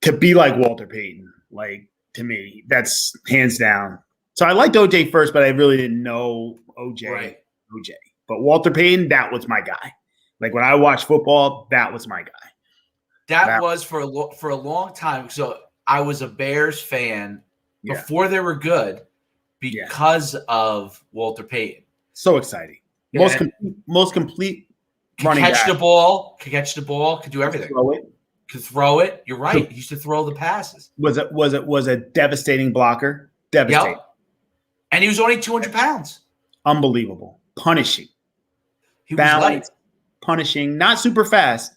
Speaker 2: to be like Walter Payton, like to me, that's hands down. So I liked OJ first, but I really didn't know OJ.
Speaker 1: Right.
Speaker 2: OJ, but Walter Payton, that was my guy. Like when I watched football, that was my guy.
Speaker 1: That was for a long time. So I was a Bears fan before they were good because of Walter Payton.
Speaker 2: So exciting. Most complete running back.
Speaker 1: Could catch the ball, could do everything. Could throw it. You're right. He used to throw the passes.
Speaker 2: Was a devastating blocker. Devastating.
Speaker 1: Yep. And he was only 200 pounds.
Speaker 2: Unbelievable. Punishing.
Speaker 1: He was light.
Speaker 2: Punishing. Not super fast,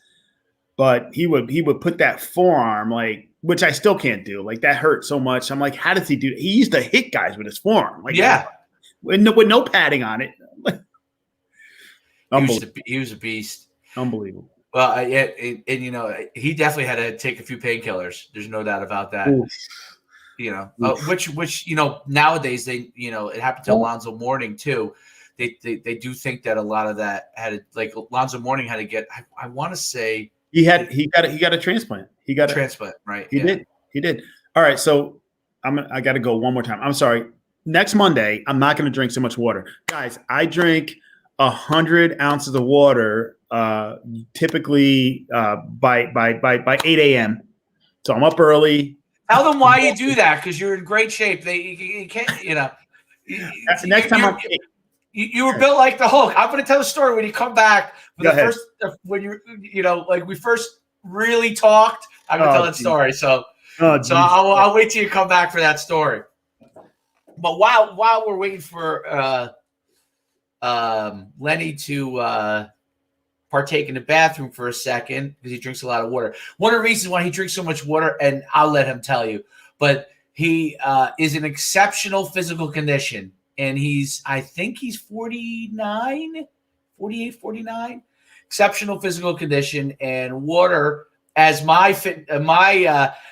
Speaker 2: but he would put that forearm, like, which I still can't do. Like that hurt so much. I'm like, how does he do it? He used to hit guys with his forearm. Like with no padding on it.
Speaker 1: He was a beast.
Speaker 2: Unbelievable.
Speaker 1: Well, and he definitely had to take a few painkillers. There's no doubt about that.
Speaker 2: Oof.
Speaker 1: Which nowadays it happened to Alonzo Mourning too. They do think that a lot of that Alonzo Mourning had to get. I want to say
Speaker 2: he got a transplant. He got a
Speaker 1: transplant, right?
Speaker 2: He did. All right, so I got to go one more time. I'm sorry. Next Monday, I'm not going to drink so much water, guys. I drink 100 ounces of water, typically by 8 a.m. So I'm up early.
Speaker 1: Tell them why you do that, because you're in great shape. You can't,
Speaker 2: Next time
Speaker 1: you were built like the Hulk. I'm going to tell the story when you come back. When we first really talked, I'm going to tell that story. So
Speaker 2: Oh,
Speaker 1: So
Speaker 2: geez.
Speaker 1: I'll wait till you come back for that story. But while we're waiting for Lenny to partake in the bathroom for a second because he drinks a lot of water. One of the reasons why he drinks so much water, and I'll let him tell you, but he is in exceptional physical condition. And I think he's 49, 48, 49. Exceptional physical condition, and water, as my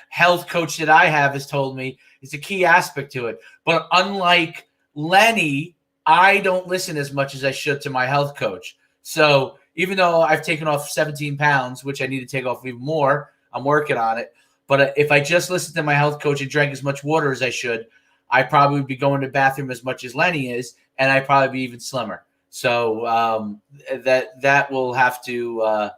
Speaker 1: health coach that I have has told me, is a key aspect to it. But unlike Lenny, I don't listen as much as I should to my health coach. So even though I've taken off 17 pounds, which I need to take off even more, I'm working on it. But if I just listened to my health coach and drank as much water as I should, I probably would be going to the bathroom as much as Lenny is, and I'd probably be even slimmer. So that will have to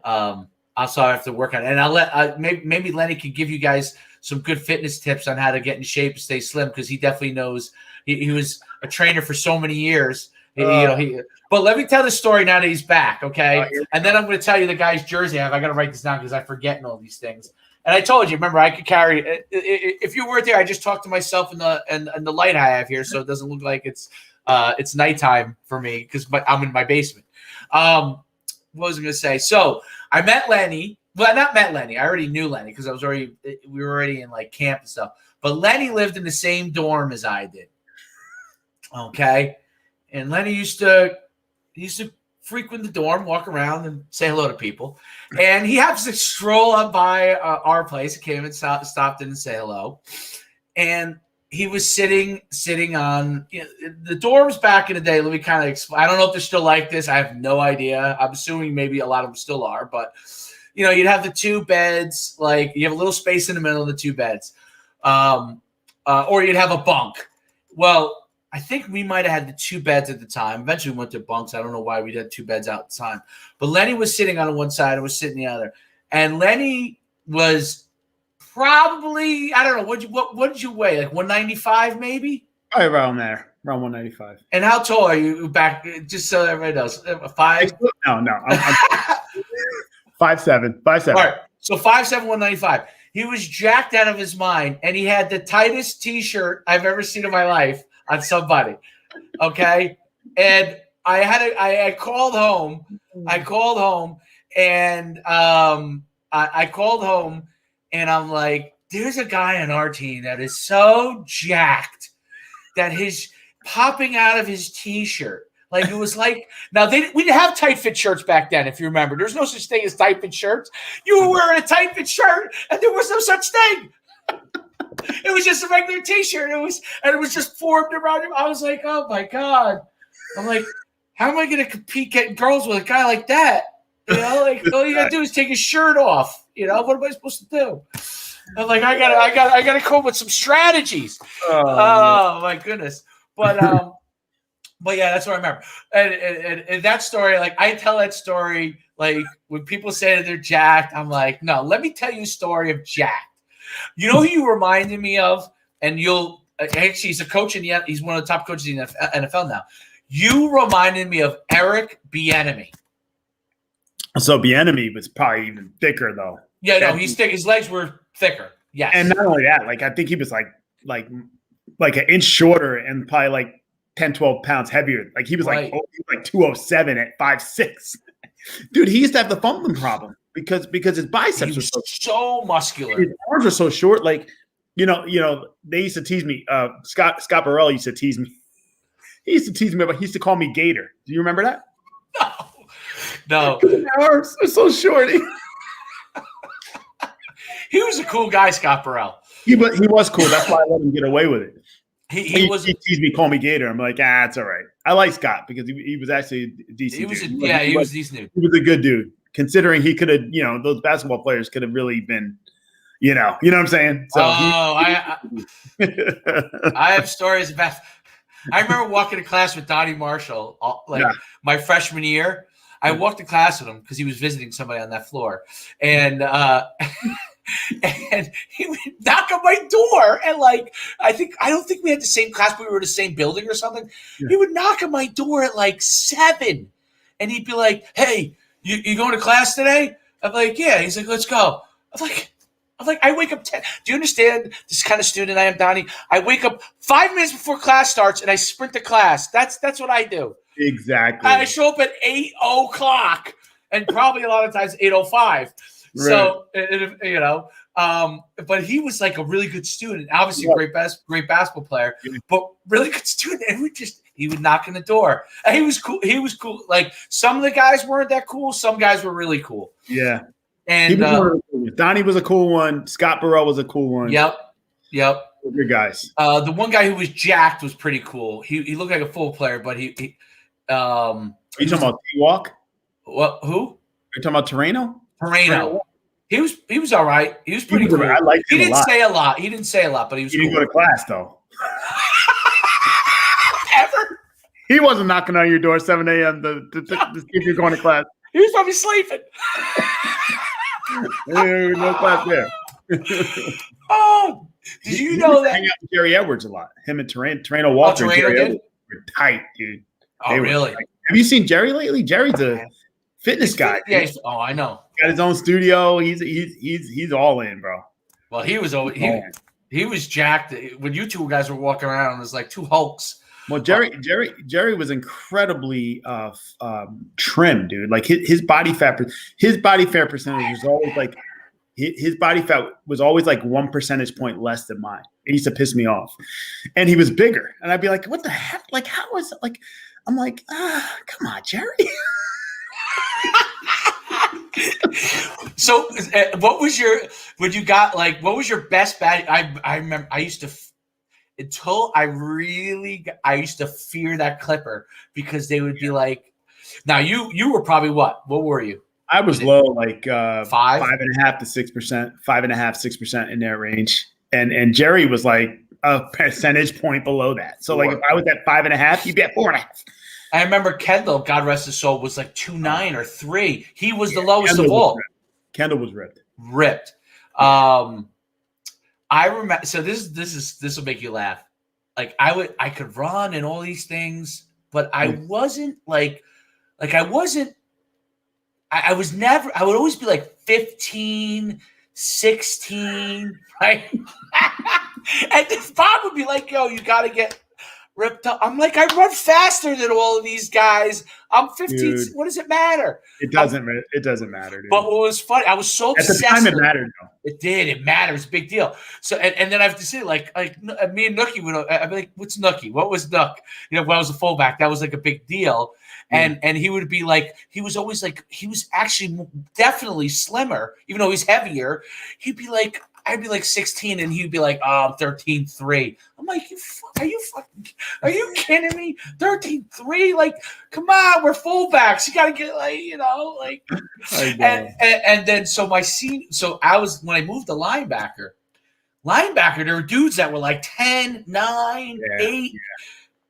Speaker 1: I'll have to work on it. And I'll let maybe Lenny can give you guys some good fitness tips on how to get in shape and stay slim, because he definitely knows. He was a trainer for so many years. But let me tell the story now that he's back, okay? And then I'm going to tell you the guy's jersey I have. I got to write this down because I forget and all these things. And I told you, remember, I could carry. If you weren't there, I just talked to myself in the light I have here, so it doesn't look like it's nighttime for me because I'm in my basement. What was I going to say? So I met Lenny. Well, not met Lenny. I already knew Lenny because we were already in like camp and stuff. But Lenny lived in the same dorm as I did. Okay, and Lenny used to frequent the dorm, walk around, and say hello to people. And he happens to stroll up by our place. He came and stopped in and say hello. And he was sitting on the dorms back in the day. Let me kind of explain. I don't know if they're still like this. I have no idea. I'm assuming maybe a lot of them still are. But, you'd have the two beds. Like, you have a little space in the middle of the two beds. Or you'd have a bunk. Well, I think we might have had the two beds at the time. Eventually we went to bunks. I don't know why we had two beds out at the time. But Lenny was sitting on one side and was sitting the other. And Lenny was probably, I don't know, what did you weigh? Like 195 maybe?
Speaker 2: Probably around there, around 195.
Speaker 1: And how tall are you back, just so everybody knows? 5?
Speaker 2: No. I'm 5'7". 5'7".
Speaker 1: All right. So 5'7", 195. He was jacked out of his mind, and he had the tightest T-shirt I've ever seen in my life on somebody. Okay. And I called home. I called home and I'm like, there's a guy on our team that is so jacked that he's popping out of his T-shirt. Like, it was like, now we didn't have tight fit shirts back then, if you remember. There's no such thing as tight fit shirts. You were wearing a tight fit shirt and there was no such thing. It was just a regular T-shirt. It was just formed around him. I was like, oh my God. I'm like, how am I going to compete getting girls with a guy like that? Like, all you got to do is take his shirt off. What am I supposed to do? I'm like, I gotta come up with some strategies. Oh my goodness. But yeah, that's what I remember. And that story, like, I tell that story, like, when people say that they're jacked, I'm like, no, let me tell you a story of jacked. You know who you reminded me of? And actually, he's a coach he's one of the top coaches in the NFL now. You reminded me of Eric Bieniemy.
Speaker 2: So Bieniemy was probably even thicker, though.
Speaker 1: Yeah, no, he's thick. His legs were thicker. Yes.
Speaker 2: And not only that, like, I think he was like an inch shorter and probably like 10, 12 pounds heavier. Like, he was like 207 at 5'6". Dude, he used to have the fumbling problem because his biceps were
Speaker 1: so muscular.
Speaker 2: His arms were so short. Like, they used to tease me. Scott Burrell used to tease me. He used to tease me, but he used to call me Gator. Do you remember that?
Speaker 1: No.
Speaker 2: His arms are so short.
Speaker 1: He was a cool guy, Scott Burrell.
Speaker 2: He was cool. That's why I let him get away with it.
Speaker 1: He
Speaker 2: teased me, call me Gator. I'm like, it's all right. I like Scott because he was actually a decent dude.
Speaker 1: He was decent.
Speaker 2: He was a good dude, considering he could have, those basketball players could have really been, you know what I'm saying? So
Speaker 1: I have stories about. I remember walking to class with Donnie Marshall, my freshman year. I walked to class with him because he was visiting somebody on that floor, and and he would knock on my door, and I don't think we had the same class, but we were in the same building or something. Yeah. He would knock on my door at 7, and he'd be like, "Hey, you going to class today?" I'm like, "Yeah." He's like, "Let's go." I'm I'm like, I wake up 10. Do you understand this kind of student I am, Donnie? I wake up 5 minutes before class starts and I sprint to class. That's what I do.
Speaker 2: Exactly.
Speaker 1: I show up at 8:00 and probably a lot of times 8:05. Right. So, you know, but he was like a really good student, obviously a great basketball player, but really good student. And he would knock on the door. And he was cool. He was cool. Like some of the guys weren't that cool. Some guys were really cool.
Speaker 2: Yeah.
Speaker 1: And
Speaker 2: Donnie was a cool one. Scott Burrell was a cool one.
Speaker 1: Yep.
Speaker 2: Good guys.
Speaker 1: The one guy who was jacked was pretty cool. He looked like a full player, but he
Speaker 2: Are you talking about T-Walk?
Speaker 1: What? Who?
Speaker 2: Are you talking about
Speaker 1: Terreno. He was all right. He was pretty cool.
Speaker 2: I liked him
Speaker 1: He didn't say a lot. He didn't say a lot, but he was.
Speaker 2: He didn't go to class though.
Speaker 1: Ever?
Speaker 2: He wasn't knocking on your door 7 a.m. to see if you're going to class.
Speaker 1: He was probably sleeping.
Speaker 2: No class there.
Speaker 1: Oh, did you know that?
Speaker 2: Hang out with Jerry Edwards a lot. Him and Terreno Walker.
Speaker 1: Terreno
Speaker 2: Jerry
Speaker 1: did?
Speaker 2: Edwards were tight, dude.
Speaker 1: Oh, really?
Speaker 2: Have you seen Jerry lately? Jerry's a fitness guy.
Speaker 1: Yeah. I know.
Speaker 2: Got his own studio. He's all in, bro.
Speaker 1: Well, he was jacked when you two guys were walking around. It was like two hulks.
Speaker 2: Well, Jerry was incredibly trim, dude. Like his body fat percentage was always like his body fat was always like 1 percentage point less than mine. It used to piss me off, and he was bigger, and I'd be like, "What the heck? Like, how is it? Like?" I'm like, come on, Jerry.
Speaker 1: So, what was your best bat? I remember I used to. Until I used to fear that clipper because they would be like, now you were probably what were you?
Speaker 2: I was low, like
Speaker 1: 5.5
Speaker 2: to 6%, 5.5, 6% in that range. And Jerry was like a percentage point below that. So like if I was at 5.5, he'd be at 4.5.
Speaker 1: I remember Kendall, God rest his soul, was like 2.9 or 3. He was the lowest of all.
Speaker 2: Kendall was ripped.
Speaker 1: I remember. So this will make you laugh. Like I could run and all these things, but I wasn't I was never. I would always be like 15, 16, right? And then Bob would be like, "Yo, you got to get ripped up." I'm like, I run faster than all of these guys. I'm 15. Dude, what does it matter?
Speaker 2: It doesn't matter, dude.
Speaker 1: But what was funny, I was so obsessed.
Speaker 2: At the time, it mattered, though.
Speaker 1: It did. It matters. Big deal. So, and then I have to say, like me and Nookie would. I'd be like, "What's Nookie? What was Nook?" You know, when I was a fullback, that was like a big deal. And he would be like, he was always like, he was actually definitely slimmer, even though he's heavier. He'd be like, I'd be like 16, and he'd be like, "Oh, I'm 13.3." I'm like, are you kidding me? 13.3? Like, come on, we're fullbacks. You got to get like. And then so I was when I moved to linebacker, there were dudes that were like 10, 9, 8. Yeah.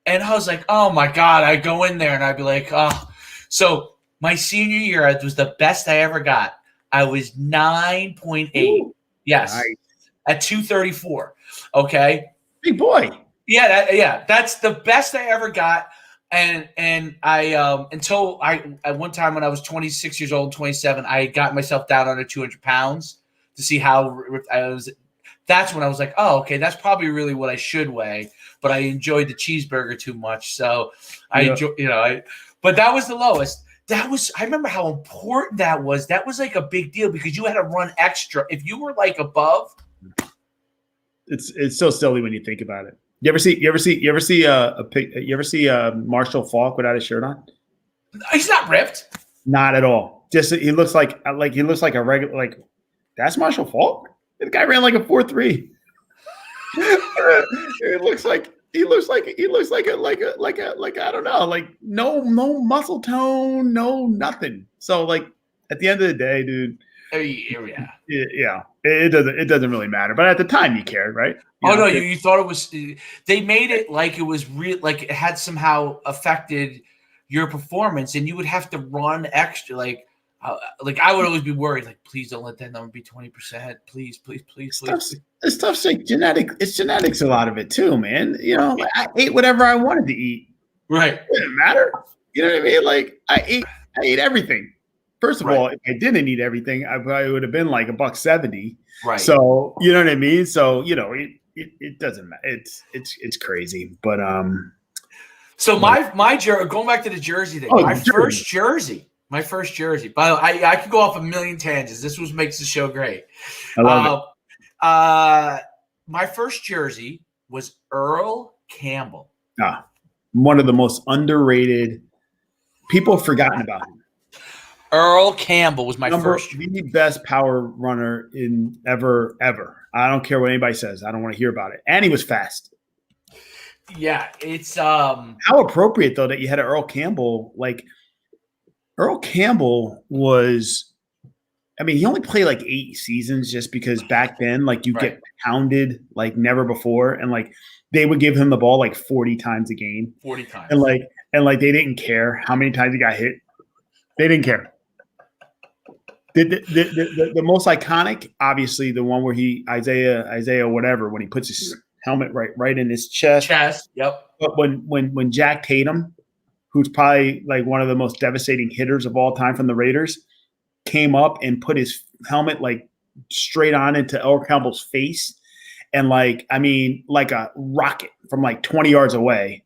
Speaker 1: And I was like, oh, my God. I'd go in there, and I'd be like, oh. So my senior year, it was the best I ever got. I was 9.8. Ooh, yes. Nice. At 234. Okay.
Speaker 2: Big boy.
Speaker 1: Yeah. That's the best I ever got. And I until at one time when I was 26 years old, 27, I got myself down under 200 pounds to see how I was. That's when I was like, oh, okay, that's probably really what I should weigh. But I enjoyed the cheeseburger too much, so I enjoy. But that was the lowest. I remember how important that was. That was like a big deal because you had to run extra. If you were like above,
Speaker 2: it's so silly when you think about it. You ever see Marshall Faulk without his shirt on?
Speaker 1: He's not ripped.
Speaker 2: Not at all. Just he looks like a regular. Like that's Marshall Faulk. The guy ran like a 4.3. He looks like I don't know, like no muscle tone, no nothing. So like at the end of the day, dude. Yeah. It doesn't really matter. But at the time, you cared, right?
Speaker 1: You thought it was. They made it like it was real, like it had somehow affected your performance, and you would have to run extra, like I would always be worried, like, please don't let that number be 20%. Please.
Speaker 2: This stuff's like genetic. It's genetics, a lot of it too, man. You know, I ate whatever I wanted to eat.
Speaker 1: Right.
Speaker 2: It didn't matter. You know what I mean? Like I ate everything First of all, if I didn't eat everything, I probably would have been like $170.
Speaker 1: Right.
Speaker 2: So you know what I mean. So it doesn't matter. It's crazy. But
Speaker 1: So my jersey. Going back to the jersey thing. My first jersey. By the way, I could go off a million tangents. This makes the show great.
Speaker 2: I love
Speaker 1: it. My first jersey was Earl Campbell.
Speaker 2: One of the most underrated. People have forgotten about him.
Speaker 1: Earl Campbell was my first.
Speaker 2: The best power runner in ever. I don't care what anybody says. I don't want to hear about it. And he was fast.
Speaker 1: Yeah, it's
Speaker 2: how appropriate though that you had an Earl Campbell. Like Earl Campbell was, I mean, he only played like 8 seasons just because back then, like you get pounded like never before, and like they would give him the ball like 40 times a game.
Speaker 1: 40 times.
Speaker 2: And like they didn't care how many times he got hit. They didn't care. The most iconic, obviously, the one where Isaiah whatever, when he puts his helmet right in his chest.
Speaker 1: Yep.
Speaker 2: But when Jack Tatum, who's probably like one of the most devastating hitters of all time from the Raiders, came up and put his helmet like straight on into Earl Campbell's face, and like a rocket from like 20 yards away.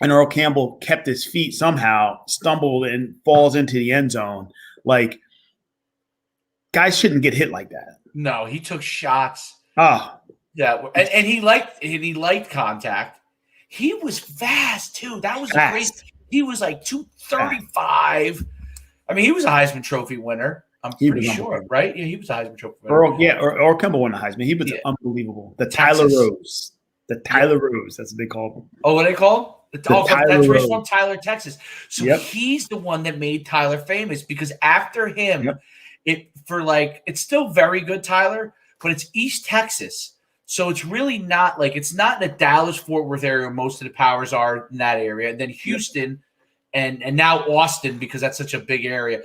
Speaker 2: And Earl Campbell kept his feet somehow, stumbled and falls into the end zone. Like, guys shouldn't get hit like that.
Speaker 1: No, he took shots.
Speaker 2: Oh,
Speaker 1: yeah, and he liked contact. He was fast too. That was crazy. He was like 235. I mean, he was a Heisman Trophy winner. I'm pretty sure, right? Yeah, he was a Heisman Trophy winner. Earl
Speaker 2: Campbell won the Heisman. He was unbelievable. The Tyler Rose. That's what they call him.
Speaker 1: Oh, what they call him? That's where he's from, Tyler, Texas. So he's the one that made Tyler famous, because after him, it's still very good, Tyler, but it's East Texas. So it's really not like, it's not in the Dallas-Fort Worth area where most of the powers are in that area. And then Houston and now Austin, because that's such a big area.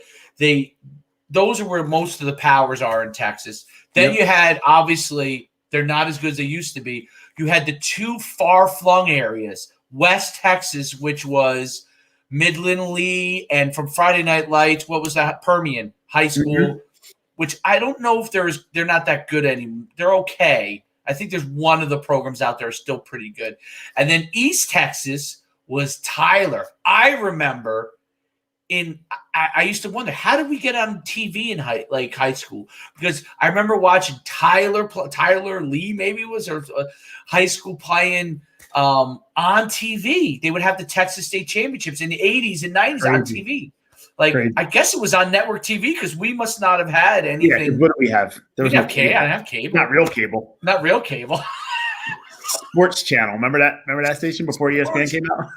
Speaker 1: Those are where most of the powers are in Texas. Then you had, obviously, they're not as good as they used to be. You had the 2 far-flung areas, West Texas, which was Midland Lee, and from Friday Night Lights, what was that? Permian High School, which I don't know if they're not that good anymore. They're okay. I think there's one of the programs out there still pretty good. And then East Texas was Tyler. I remember I used to wonder, how did we get on TV in high school? Because I remember watching Tyler Lee, maybe was, or high school playing on TV. They would have the Texas State Championships in the 80s and 90s on TV. Like, I guess it was on network TV, because we must not have had anything.
Speaker 2: Yeah, what do we have?
Speaker 1: There was no cable. I didn't have cable.
Speaker 2: Not real cable.
Speaker 1: Not real cable.
Speaker 2: Sports Channel. Remember that station before ESPN came out?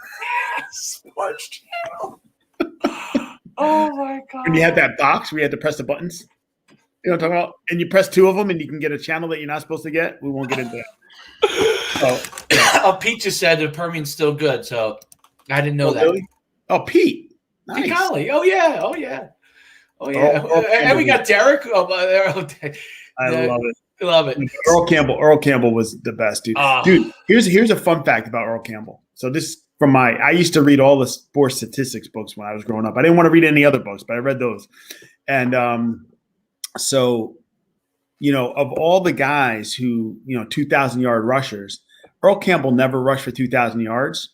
Speaker 1: Sports Channel. Oh my God.
Speaker 2: And you had that box where you had to press the buttons. You know what I'm talking about? And you press 2 of them and you can get a channel that you're not supposed to get. We won't get into that.
Speaker 1: Pete just said the Permian's still good, so I didn't know that.
Speaker 2: Really? Oh, Pete. Nice.
Speaker 1: Golly. Oh yeah. And we got Derek. I
Speaker 2: love it.
Speaker 1: Love it.
Speaker 2: Earl Campbell was the best, dude. Dude, here's a fun fact about Earl Campbell. So this from I used to read all the sports statistics books when I was growing up. I didn't want to read any other books, but I read those. And so, of all the guys who, 2,000-yard rushers, Earl Campbell never rushed for 2,000 yards.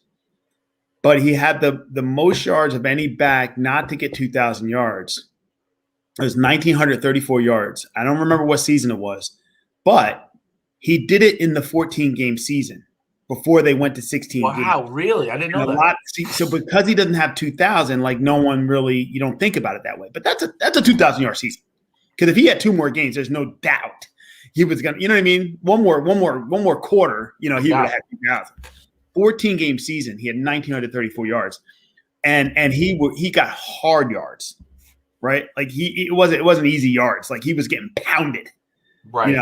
Speaker 2: But he had the most yards of any back not to get 2,000 yards. It was 1,934 yards. I don't remember what season it was, but he did it in the 14-game season before they went to 16 games.
Speaker 1: Wow, really? I didn't know that.
Speaker 2: So because he doesn't have 2,000, like no one really, you don't think about it that way. But that's a 2,000-yard season. Because if he had 2 more games, there's no doubt he was gonna. You know what I mean? One more quarter. He would have had 2,000. 14-game season, he had 1,934 yards, and he got hard yards, right? Like it wasn't easy yards. Like he was getting pounded,
Speaker 1: right?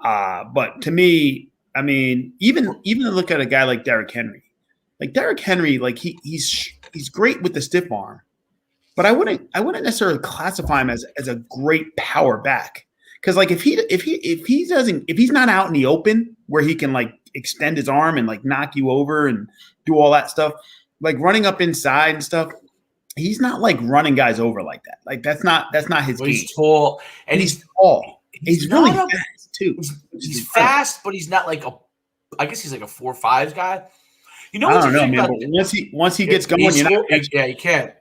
Speaker 2: But to me, I mean, even look at a guy like Derrick Henry. Like Derrick Henry, like he's great with the stiff arm, but I wouldn't necessarily classify him as a great power back. Because like if he's not out in the open where he can like extend his arm and like knock you over and do all that stuff, like running up inside and stuff, he's not like running guys over like that. Like that's not his game.
Speaker 1: He's tall and he's
Speaker 2: tall. He's really fast too.
Speaker 1: He's fast, but he's not like I guess he's like a 4.5 guy. You know,
Speaker 2: I don't know, man. But once he gets going,
Speaker 1: he can't.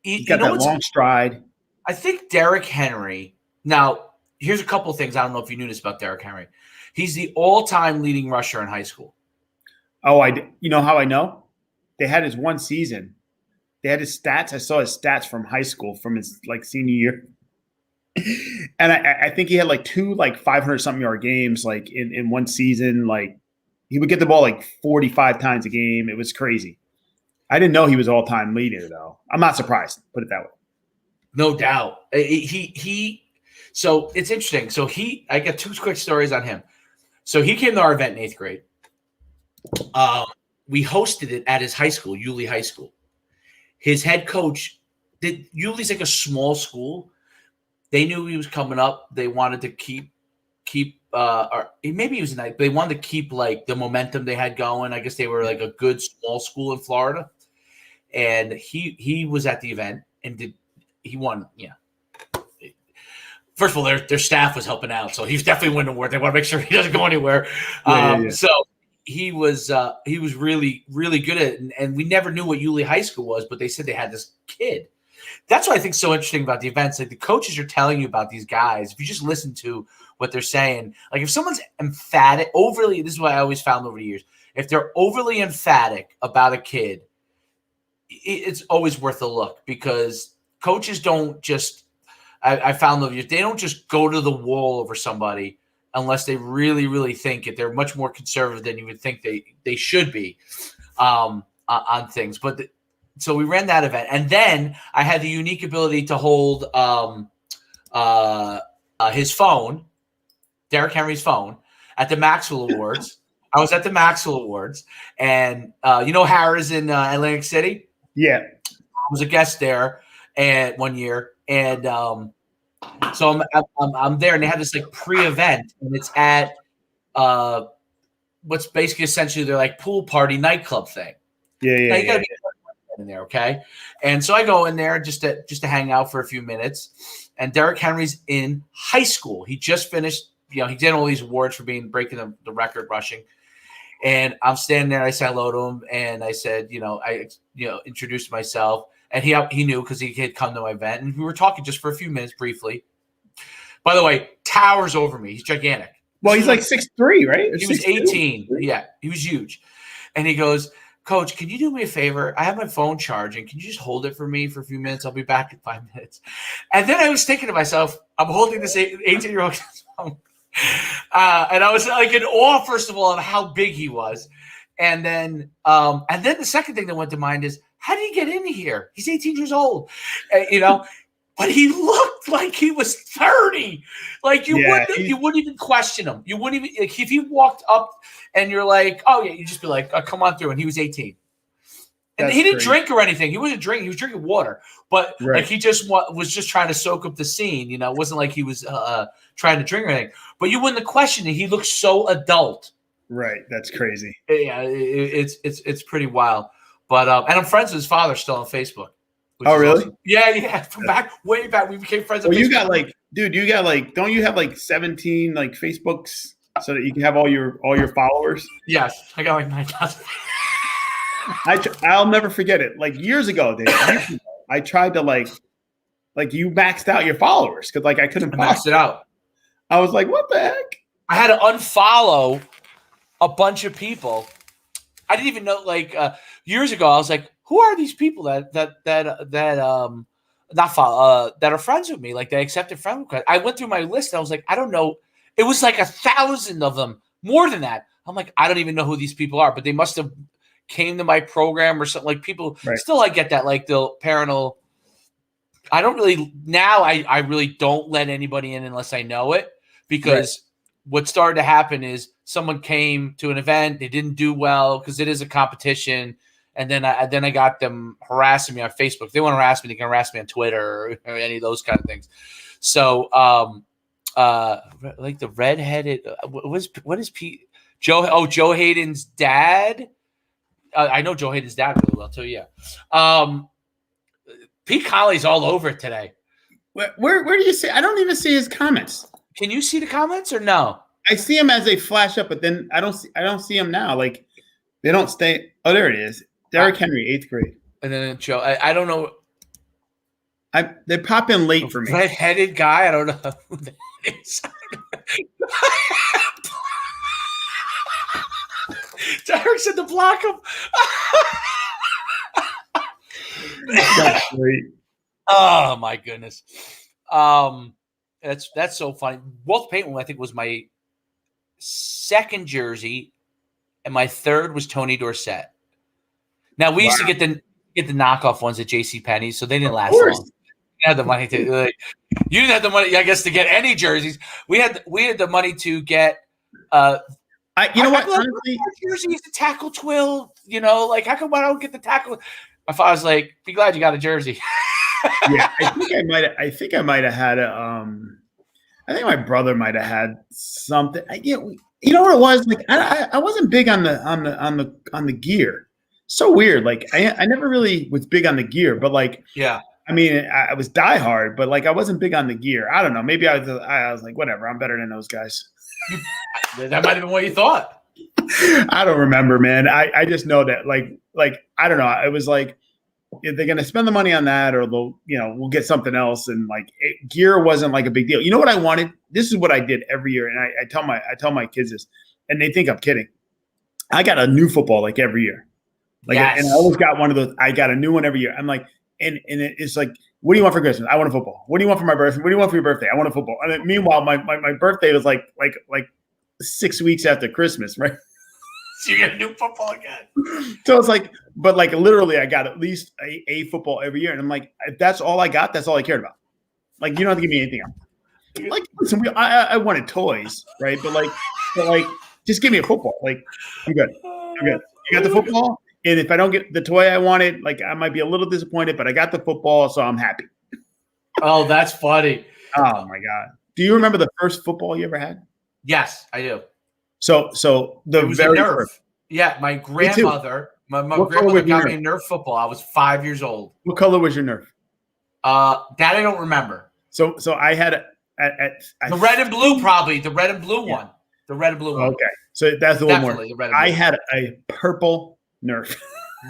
Speaker 2: He's got that long stride.
Speaker 1: I think Derrick Henry. Now, here's a couple of things. I don't know if you knew this about Derrick Henry. He's the all-time leading rusher in high school.
Speaker 2: Oh, you know how I know? They had his one season. They had his stats. I saw his stats from high school from his like senior year. And I think he had like 2 like 500-something yard games like in one season. Like he would get the ball like 45 times a game. It was crazy. I didn't know he was all-time leader though. I'm not surprised. Put it that way.
Speaker 1: No doubt. So it's interesting. So I got 2 quick stories on him. So he came to our event in 8th grade. We hosted it at his high school, Yulee High School. His head coach Yulee's like a small school. They knew he was coming up. They wanted to keep or maybe he was nice, but they wanted to keep like the momentum they had going. I guess they were like a good small school in Florida. And he was at the event and he won, First of all, their staff was helping out, so he's definitely winning award. They want to make sure he doesn't go anywhere. So he was really, really good at it, and we never knew what Yulee High School was, but they said they had this kid. That's what I think is so interesting about the events. Like the coaches are telling you about these guys. If you just listen to what they're saying, like if someone's emphatic, overly, this is what I always found over the years. If they're overly emphatic about a kid, it's always worth a look because coaches don't just. I found that they don't just go to the wall over somebody unless they really, really think it. They're much more conservative than you would think they should be on things. But so we ran that event, and then I had the unique ability to hold his phone, Derrick Henry's phone, at the Maxwell Awards. I was at the Maxwell Awards, and Harrah's in Atlantic City.
Speaker 2: Yeah,
Speaker 1: I was a guest there, and one year. And so I'm there, and they have this like pre-event, and it's at what's basically essentially their like pool party nightclub thing.
Speaker 2: Yeah.
Speaker 1: You gotta be in there, okay? And so I go in there just to hang out for a few minutes. And Derrick Henry's in high school. He just finished. He did all these awards for breaking the record rushing. And I'm standing there. I said hello to him, and I said, I introduced myself. And he knew because he had come to my event. And we were talking just for a few minutes briefly. By the way, towers over me. He's gigantic.
Speaker 2: Well, he's like 6'3", right?
Speaker 1: He was 18. Yeah, he was huge. And he goes, Coach, can you do me a favor? I have my phone charging. Can you just hold it for me for a few minutes? I'll be back in 5 minutes. And then I was thinking to myself, I'm holding this 18-year-old phone. And I was like in awe, first of all, of how big he was. And then the second thing that went to mind is, how did he get in here? He's 18 years old, but he looked like he was 30. Like you wouldn't even question him. You wouldn't even if he walked up and you're like, oh yeah, you'd just be like, oh, come on through. And he was 18, and he didn't drink or anything. He wasn't drinking. He was drinking water, but like he just was just trying to soak up the scene. It wasn't like he was trying to drink or anything. But you wouldn't question it. He looked so adult.
Speaker 2: Right. That's crazy.
Speaker 1: Yeah, it's pretty wild. But and I'm friends with his father still on Facebook.
Speaker 2: Oh, really?
Speaker 1: Awesome. Yeah. From way back, we became friends.
Speaker 2: Well, you got don't you have like 17 like Facebooks so that you can have all your followers?
Speaker 1: Yes, I got like 9,000.
Speaker 2: I'll never forget it. Like years ago, Dave, I tried to like you maxed out your followers because like I couldn't
Speaker 1: max it out.
Speaker 2: I was like, what the heck?
Speaker 1: I had to unfollow a bunch of people. I didn't even know. Like years ago, I was like, "Who are these people that not follow that are friends with me? Like they accepted friend request." I went through my list. And I was like, I don't know. It was like 1,000 of them, more than that. I'm like, I don't even know who these people are, but they must have came to my program or something. Like people still, I get that. Like the parental. I don't really now. I really don't let anybody in unless I know it because what started to happen is someone came to an event, they didn't do well because it is a competition, and then I got them harassing me on Facebook. If they want to harass me, they can harass me on Twitter or any of those kind of things. So, like the redheaded, what is Pete? Joe Hayden's dad. I know Joe Hayden's dad really well too. Yeah. Pete Colley's all over it today.
Speaker 2: Where do you see? I don't even see his comments.
Speaker 1: Can you see the comments or no?
Speaker 2: I see him as they flash up, but then I don't see him now. Like they don't stay. Oh, there it is. Derrick Henry, 8th grade.
Speaker 1: And then Joe, I don't know.
Speaker 2: They pop in late for me.
Speaker 1: Red-headed guy. I don't know who that is. Derrick said to block him.
Speaker 2: That's great.
Speaker 1: Oh my goodness. That's so funny. Walt Payton, I think, was my second jersey, and my third was Tony Dorsett. Now we used to get the knockoff ones at JCPenney, so they didn't last long. You had the money to you didn't have the money, I guess, to get any jerseys. We had the money to get
Speaker 2: you know what? Honestly,
Speaker 1: jerseys, the tackle twill, like how come I don't get the tackle? My father's like, be glad you got a jersey.
Speaker 2: Yeah, I think I might have had a I think my brother might have had something. You know what it was? Like I wasn't big on the gear. So weird. Like I never really was big on the gear, but like I mean, I was diehard, but like I wasn't big on the gear. I don't know. Maybe I was like, whatever. I'm better than those guys.
Speaker 1: That might have been what you thought.
Speaker 2: I don't remember, man. I just know that like I don't know. It was like if they're gonna spend the money on that, or they'll we'll get something else. And like gear wasn't like a big deal. You know what I wanted? This is what I did every year, and I tell my kids this, and they think I'm kidding. I got a new football like every year. Like, yes. And I always got one of those. I got a new one every year. I'm like, and it's like, what do you want for Christmas? I want a football. What do you want for my birthday? What do you want for your birthday? I want a football. And then, meanwhile, my birthday was like 6 weeks after Christmas, right?
Speaker 1: So you get a new football again.
Speaker 2: So it's like, but like literally, I got at least a football every year, and I'm like, if that's all I got, that's all I cared about. Like, you don't have to give me anything else. Like, listen, I wanted toys, right? But like, just give me a football. Like, I'm good. You got the football. And if I don't get the toy I wanted, like I might be a little disappointed, but I got the football, so I'm happy.
Speaker 1: Oh, that's funny.
Speaker 2: Oh my God. Do you remember the first football you ever had?
Speaker 1: Yes, I do.
Speaker 2: So the very first.
Speaker 1: Yeah, my grandmother, my grandmother got me a Nerf football. I was 5 years old.
Speaker 2: What color was your Nerf?
Speaker 1: That I don't remember.
Speaker 2: So I had
Speaker 1: the red and blue, probably the red and blue one. The red and blue one.
Speaker 2: Okay, so that's the one more.
Speaker 1: The red and blue.
Speaker 2: I had a purple Nerf.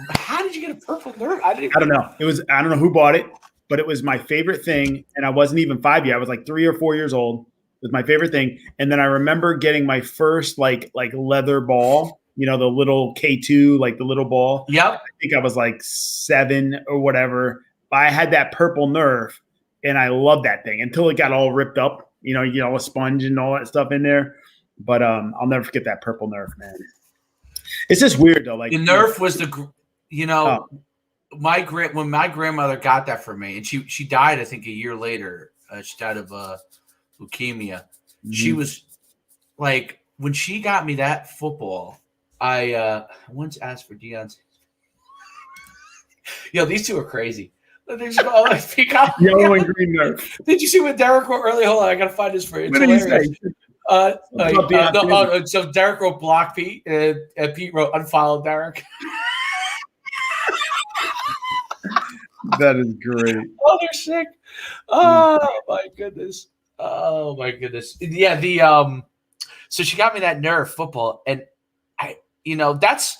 Speaker 1: How did you get a purple Nerf?
Speaker 2: I don't know. I don't know who bought it, but it was my favorite thing. And I wasn't even 5 yet. I was like 3 or 4 years old. It was my favorite thing. And then I remember getting my first like leather ball, the little K2, like the little ball.
Speaker 1: Yep.
Speaker 2: I think I was like 7 or whatever. But I had that purple Nerf, and I loved that thing until it got all ripped up, a sponge and all that stuff in there. But I'll never forget that purple Nerf, man. It's just weird though. Like
Speaker 1: the Nerf was when my grandmother got that for me, and she died, I think, a year later. She died of leukemia. Mm-hmm. She was like, when she got me that football, I once asked for Deion's. These two are crazy. They just go like
Speaker 2: yellow and green Nerf.
Speaker 1: Did you see what Derek wrote early? Hold on, I gotta find this for you. It's hilarious. So Derek wrote block Pete, and Pete wrote unfollow Derek.
Speaker 2: That is great.
Speaker 1: Oh, they're sick. Oh my goodness. Yeah, so she got me that Nerf football, and that's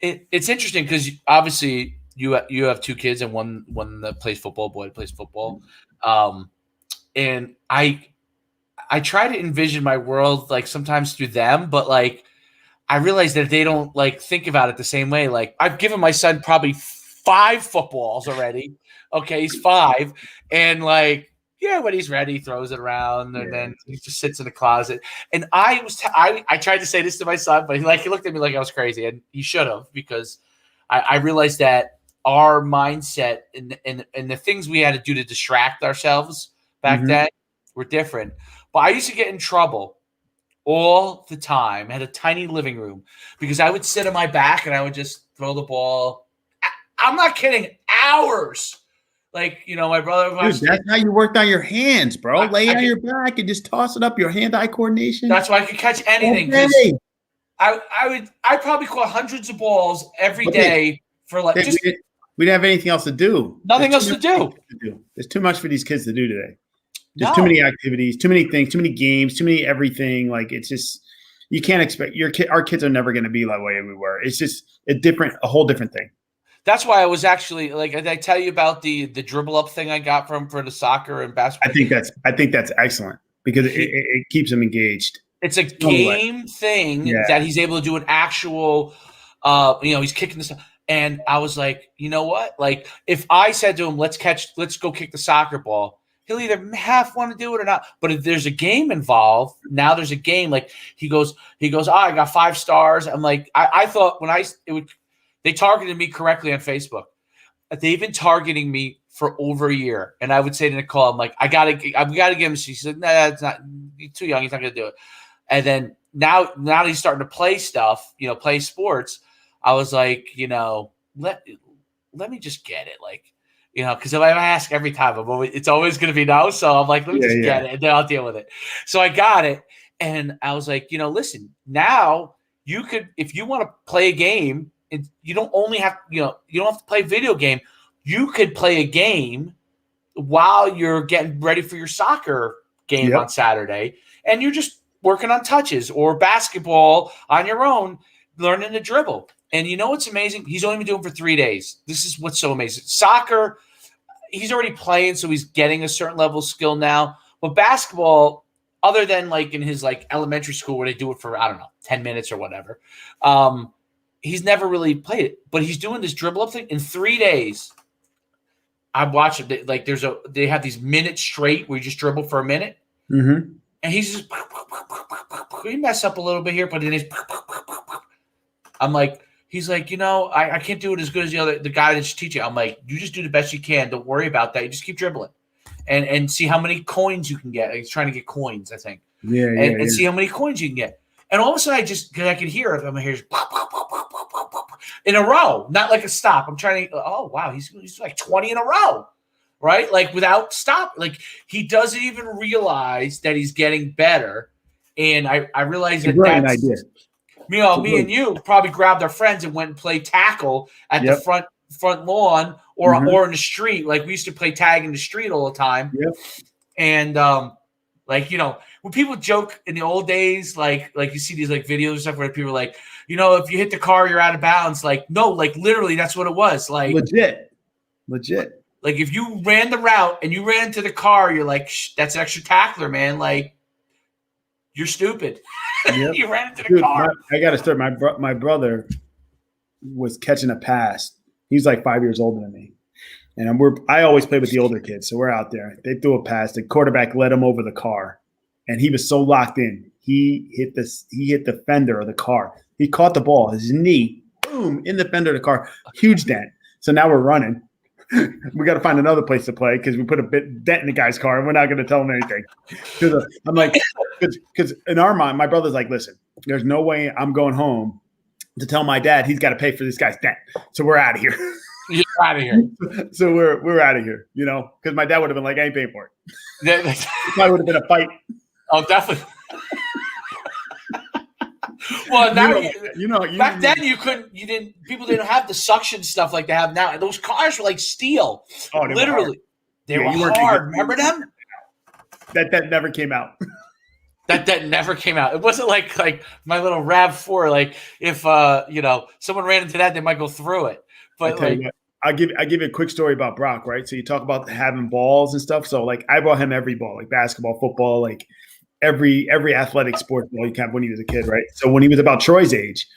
Speaker 1: it. It's interesting because obviously you have two kids, and one that plays football, boy that plays football, and I try to envision my world like sometimes through them, but like I realize that they don't like think about it the same way. Like I've given my son probably 5 footballs already. Okay, he's 5, and like when he's ready, he throws it around, and then he just sits in the closet. And I tried to say this to my son, but he looked at me like I was crazy, and he should have, because I realized that our mindset and the things we had to do to distract ourselves back then were different. But I used to get in trouble all the time. I had a tiny living room because I would sit on my back and I would just throw the ball. I'm not kidding. Hours. Like, my brother.
Speaker 2: Dude, that's how you worked on your hands, bro. Lay on your back and just toss it up. Your hand-eye coordination.
Speaker 1: That's why I could catch anything.
Speaker 2: Okay.
Speaker 1: I probably caught hundreds of balls every day for like.
Speaker 2: We didn't have anything else to do.
Speaker 1: Nothing else to do.
Speaker 2: There's too much for these kids to do today. There's too many activities, too many things, too many games, too many everything. Like it's just you can't expect our kids are never going to be like the way we were. It's just a whole different thing.
Speaker 1: That's why I was actually like, did I tell you about the dribble up thing I got for the soccer and basketball?
Speaker 2: I think that's excellent because it keeps them engaged.
Speaker 1: It's a game thing that he's able to do an actual, he's kicking this. And I was like, you know what? Like if I said to him, let's go kick the soccer ball, he'll either half want to do it or not. But if there's a game involved, now there's a game. Like he goes, I got 5 stars. I'm like, I thought they targeted me correctly on Facebook. They've been targeting me for over a year. And I would say to Nicole, I'm like, I gotta give him. She said, no, that's not, he's too young. He's not going to do it. And then now he's starting to play stuff, play sports. I was like, let me just get it. Like, because if I ask every time, it's always going to be no. So I'm like, let me just get it, and then I'll deal with it. So I got it, and I was like, listen, now you could, if you want to play a game, and you don't only have, you don't have to play a video game. You could play a game while you're getting ready for your soccer game on Saturday, and you're just working on touches or basketball on your own, learning to dribble. And you know what's amazing? He's only been doing it for 3 days. This is what's so amazing. Soccer, he's already playing, so he's getting a certain level of skill now. But basketball, other than like in his like elementary school where they do it for, I don't know, 10 minutes or whatever, he's never really played it. But he's doing this dribble up thing in 3 days. I've watched it. Like they have these minutes straight where you just dribble for a minute.
Speaker 2: Mm-hmm.
Speaker 1: And he's just, he mess up a little bit here, but then I'm like, he's like, I can't do it as good as the guy that's teaching. I'm like, you just do the best you can. Don't worry about that. You just keep dribbling and see how many coins you can get. He's trying to get coins, I think. And see how many coins you can get. And all of a sudden, I could hear it. I'm hearing in a row, not like a stop. I'm trying to, oh, wow, he's like 20 in a row. Right? Like without stop. Like he doesn't even realize that he's getting better. And I realized that that's an idea. Me and you probably grabbed our friends and went and played tackle at the front lawn or in the street. Like we used to play tag in the street all the time.
Speaker 2: Yep.
Speaker 1: And when people joke in the old days, like you see these like videos and stuff where people are like, if you hit the car, you're out of bounds. Like, no, like literally that's what it was. Like
Speaker 2: legit.
Speaker 1: Like if you ran the route and you ran to the car, you're like, that's an extra tackler, man. Like you're stupid. Yep. You ran into the car.
Speaker 2: I got to start. My brother was catching a pass. He's like 5 years older than me. And I always play with the older kids. So we're out there. They threw a pass. The quarterback led him over the car. And he was so locked in. He hit the fender of the car. He caught the ball. His knee, boom, in the fender of the car. Huge dent. So now we're running. We got to find another place to play because we put a dent in the guy's car and we're not going to tell him anything. I'm like, because in our mind, my brother's like, listen, there's no way I'm going home to tell my dad he's got to pay for this guy's dent. So we're out of here.
Speaker 1: You're out of here.
Speaker 2: So we're out of here, because my dad would have been like, I ain't paying for it. It probably would have been a fight.
Speaker 1: Oh, definitely. Well, now back then people didn't have the suction stuff like they have now. And those cars were like steel.
Speaker 2: Oh,
Speaker 1: literally. They were hard. Remember them?
Speaker 2: That never came out.
Speaker 1: That never came out. It wasn't like my little RAV4. Like if someone ran into that, they might go through it. But
Speaker 2: I'll give you a quick story about Brock, right? So you talk about having balls and stuff. So like I brought him every ball, like basketball, football, like every athletic sport ball you can have when he was a kid, right? So when he was about Troy's age,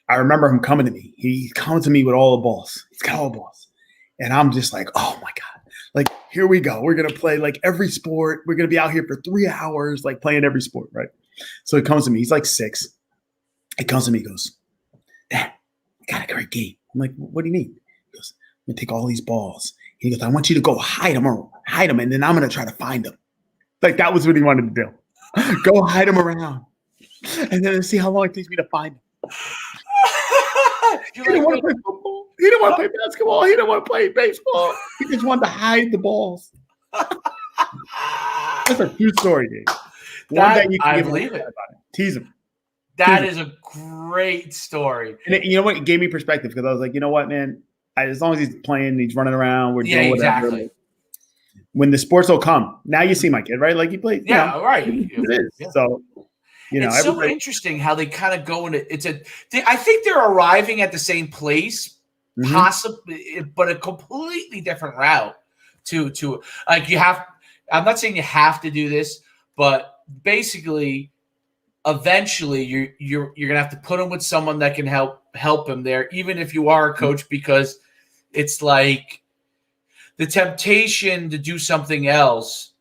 Speaker 2: I remember him coming to me. He comes to me with all the balls. He's got all the balls. And I'm just like, oh my God. Like, here we go. We're going to play like every sport. We're going to be out here for 3 hours, like playing every sport, right? So he comes to me. He's like 6. He comes to me. He goes, Dad, I got a great game. I'm like, what do you mean? He goes, I'm going to take all these balls. He goes, I want you to go hide them, and then I'm going to try to find them. Like, that was what he wanted to do. Go hide them around. And then see how long it takes me to find them. He didn't want to play football. He didn't want to play basketball. He didn't want to play baseball. He just wanted to hide the balls. That's a true story, Dave.
Speaker 1: I believe it.
Speaker 2: Tease him.
Speaker 1: That is a great story.
Speaker 2: And you know what? It gave me perspective because I was like, you know what, man? as long as he's playing, he's running around, we're doing whatever.
Speaker 1: Exactly.
Speaker 2: When the sports will come, now you see my kid, right? Like he plays.
Speaker 1: Right.
Speaker 2: It is. Yeah. So,
Speaker 1: it's so interesting how they kind of go into I think they're arriving at the same place, possibly, but a completely different route to like you have. I'm not saying you have to do this, but basically, eventually you're gonna have to put him with someone that can help him there, even if you are a coach, because it's like the temptation to do something else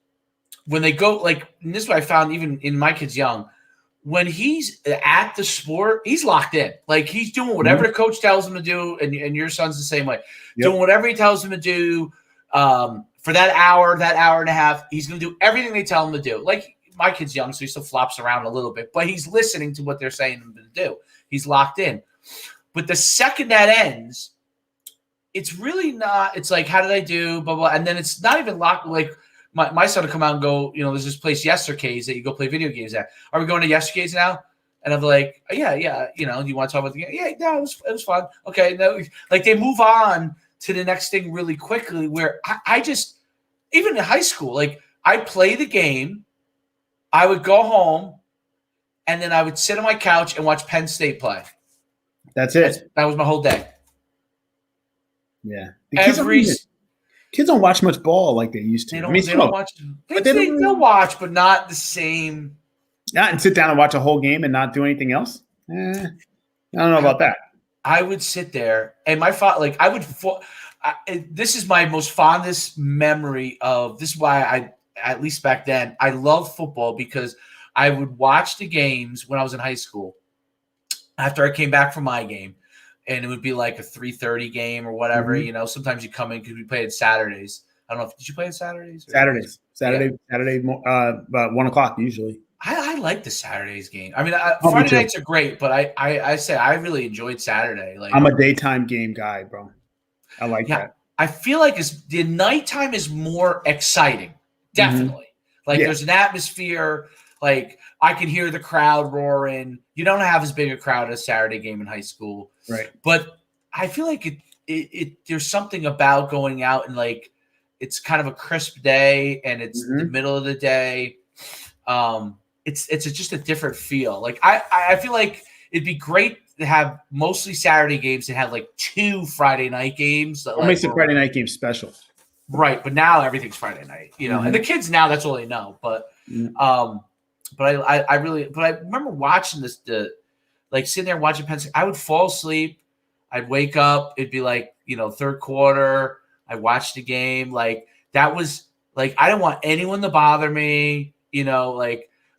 Speaker 1: when they go like. And this is what I found even in my kids young. When he's at the sport, he's locked in. Like he's doing whatever the coach tells him to do, and your son's the same way. Doing whatever he tells him to do for that hour and a half. He's going to do everything they tell him to do. Like my kid's young, so he still flops around a little bit, but he's listening to what they're saying him to do. He's locked in. But the second that ends, it's really not. It's like, how did I do? Blah blah, and then it's not even locked. Like. My son would come out and go, there's this place, Yestercades, that you go play video games at. Are we going to Yestercades now? And I'm like, yeah. Do you want to talk about the game? Yeah, no, it was fun. Okay. No, like they move on to the next thing really quickly where I just, even in high school, like I play the game, I would go home, and then I would sit on my couch and watch Penn State play.
Speaker 2: That was
Speaker 1: my whole day.
Speaker 2: Yeah. Kids don't watch much ball like they used to.
Speaker 1: They don't watch. They'll watch, but not the same.
Speaker 2: Not and sit down and watch a whole game and not do anything else. I don't know about that.
Speaker 1: I would sit there, and my father, like I would. This is my most fondest memory of. This is why I, at least back then, I loved football because I would watch the games when I was in high school. After I came back from my game. And it would be like a 3:30 game or whatever, Sometimes you come in because we played Saturdays. I don't know did you play on Saturdays?
Speaker 2: Saturday, about 1:00 usually.
Speaker 1: I like the Saturdays game. I mean, Friday nights are great, but I say I really enjoyed Saturday. Like
Speaker 2: I'm a daytime game guy, bro. I like that.
Speaker 1: I feel like the nighttime is more exciting, definitely. Like there's an atmosphere. Like I can hear the crowd roaring. You don't have as big a crowd as a Saturday game in high school.
Speaker 2: Right. But
Speaker 1: I feel like there's something about going out and like it's kind of a crisp day and it's the middle of the day. It's just a different feel. Like I feel like it'd be great to have mostly Saturday games and have like 2 Friday night games.
Speaker 2: What makes a Friday night game special?
Speaker 1: Right. But now everything's Friday night, and the kids now that's all they know. But I remember watching this, like sitting there watching Penn State. I would fall asleep. I'd wake up. It'd be like, third quarter. I watched the game. Like that was like, I didn't want anyone to bother me,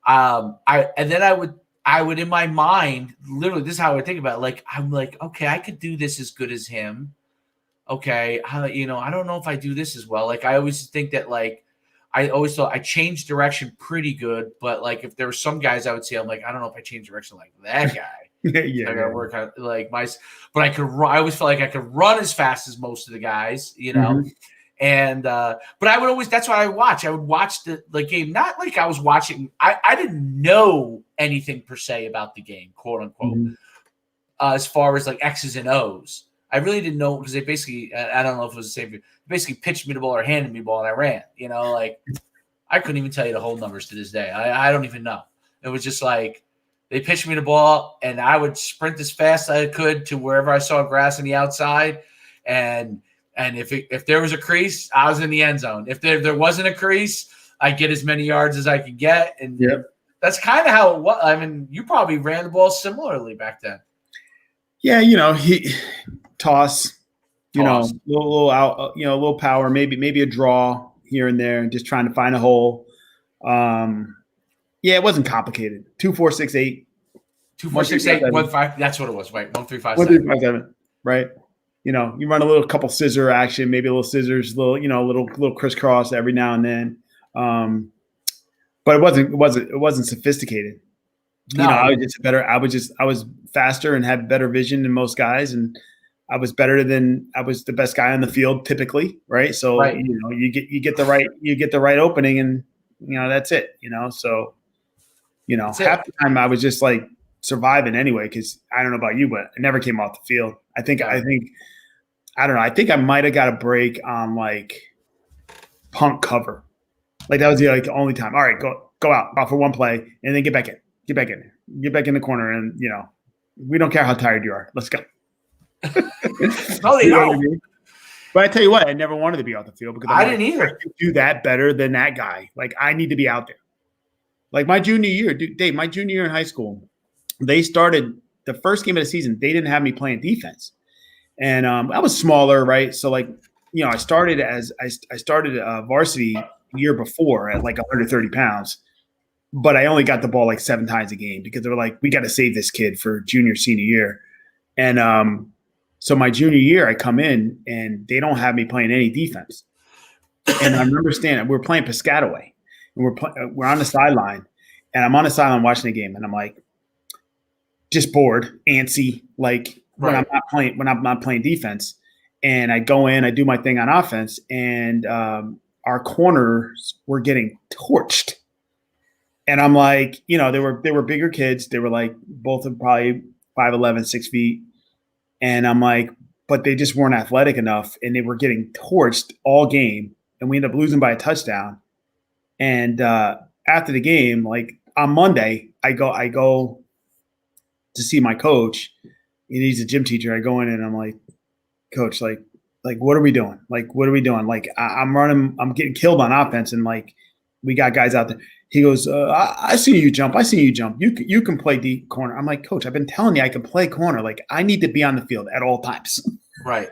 Speaker 1: I would in my mind, literally, this is how I would think about it. Like, I'm like, okay, I could do this as good as him. Okay. I don't know if I do this as well. Like, I always think that like, I always thought I changed direction pretty good, but like if there were some guys I would say, I'm like, I don't know if I changed direction like that guy. I gotta work on like but I could run. I always felt like I could run as fast as most of the guys, and but I would always, that's why I would watch the game, not like I was watching. I didn't know anything per se about the game, quote unquote, as far as like X's and O's. I really didn't know because they basically, I don't know if it was the same. They basically pitched me the ball or handed me the ball and I ran. Like I couldn't even tell you the whole numbers to this day. I don't even know. It was just like they pitched me the ball and I would sprint as fast as I could to wherever I saw grass on the outside. And if there was a crease, I was in the end zone. If there wasn't a crease, I'd get as many yards as I could get. And that's kind of how it was. I mean, you probably ran the ball similarly back then.
Speaker 2: Yeah, he toss. Little out, a little power, maybe a draw here and there, and just trying to find a hole. It wasn't complicated. 2, 4, 6, 8.
Speaker 1: 2, 4, 6, 8, 1, 5. That's what it was, right? 1, 3, 5,
Speaker 2: 7. 1, 3, 5, 7. Right. You run a couple scissor action, maybe a little scissors, little crisscross every now and then. But it wasn't sophisticated. No. I was faster and had better vision than most guys, and I was the best guy on the field typically, right? So you get the right opening, and that's it. So half the time I was just like surviving anyway, because I don't know about you, but I never came off the field. I think I don't know. I think I might have got a break on like punt cover. Like that was the only time. All right, go out for one play and then get back in the corner. And we don't care how tired you are. Let's go.
Speaker 1: No, they don't.
Speaker 2: I mean? But I tell you what, I never wanted to be off the field because
Speaker 1: I didn't either.
Speaker 2: I can do that better than that guy. Like I need to be out there. Like my junior year, Dave, my junior year in high school, they started the first game of the season. They didn't have me playing defense, and I was smaller, right? So like, I started varsity year before at like 130 pounds, but I only got the ball like 7 times a game because they were like, we got to save this kid for junior, senior year. And so my junior year, I come in and they don't have me playing any defense. And I remember we're playing Piscataway, and we're on the sideline, and I'm on the sideline watching the game, and I'm like, just bored, antsy, like when I'm not playing defense. And I go in, I do my thing on offense, and our corners were getting torched. And I'm like, they were bigger kids. They were like both of probably 5'11", 6 feet. And I'm like, but they just weren't athletic enough, and they were getting torched all game. And we ended up losing by a touchdown. And after the game, like on Monday, I go to see my coach, and he's a gym teacher. I go in and I'm like, Coach, like what are we doing? Like, what are we doing? Like I'm getting killed on offense, and like we got guys out there. He goes, I see you jump. You can play deep corner. I'm like, Coach, I've been telling you I can play corner. Like I need to be on the field at all times.
Speaker 1: Right.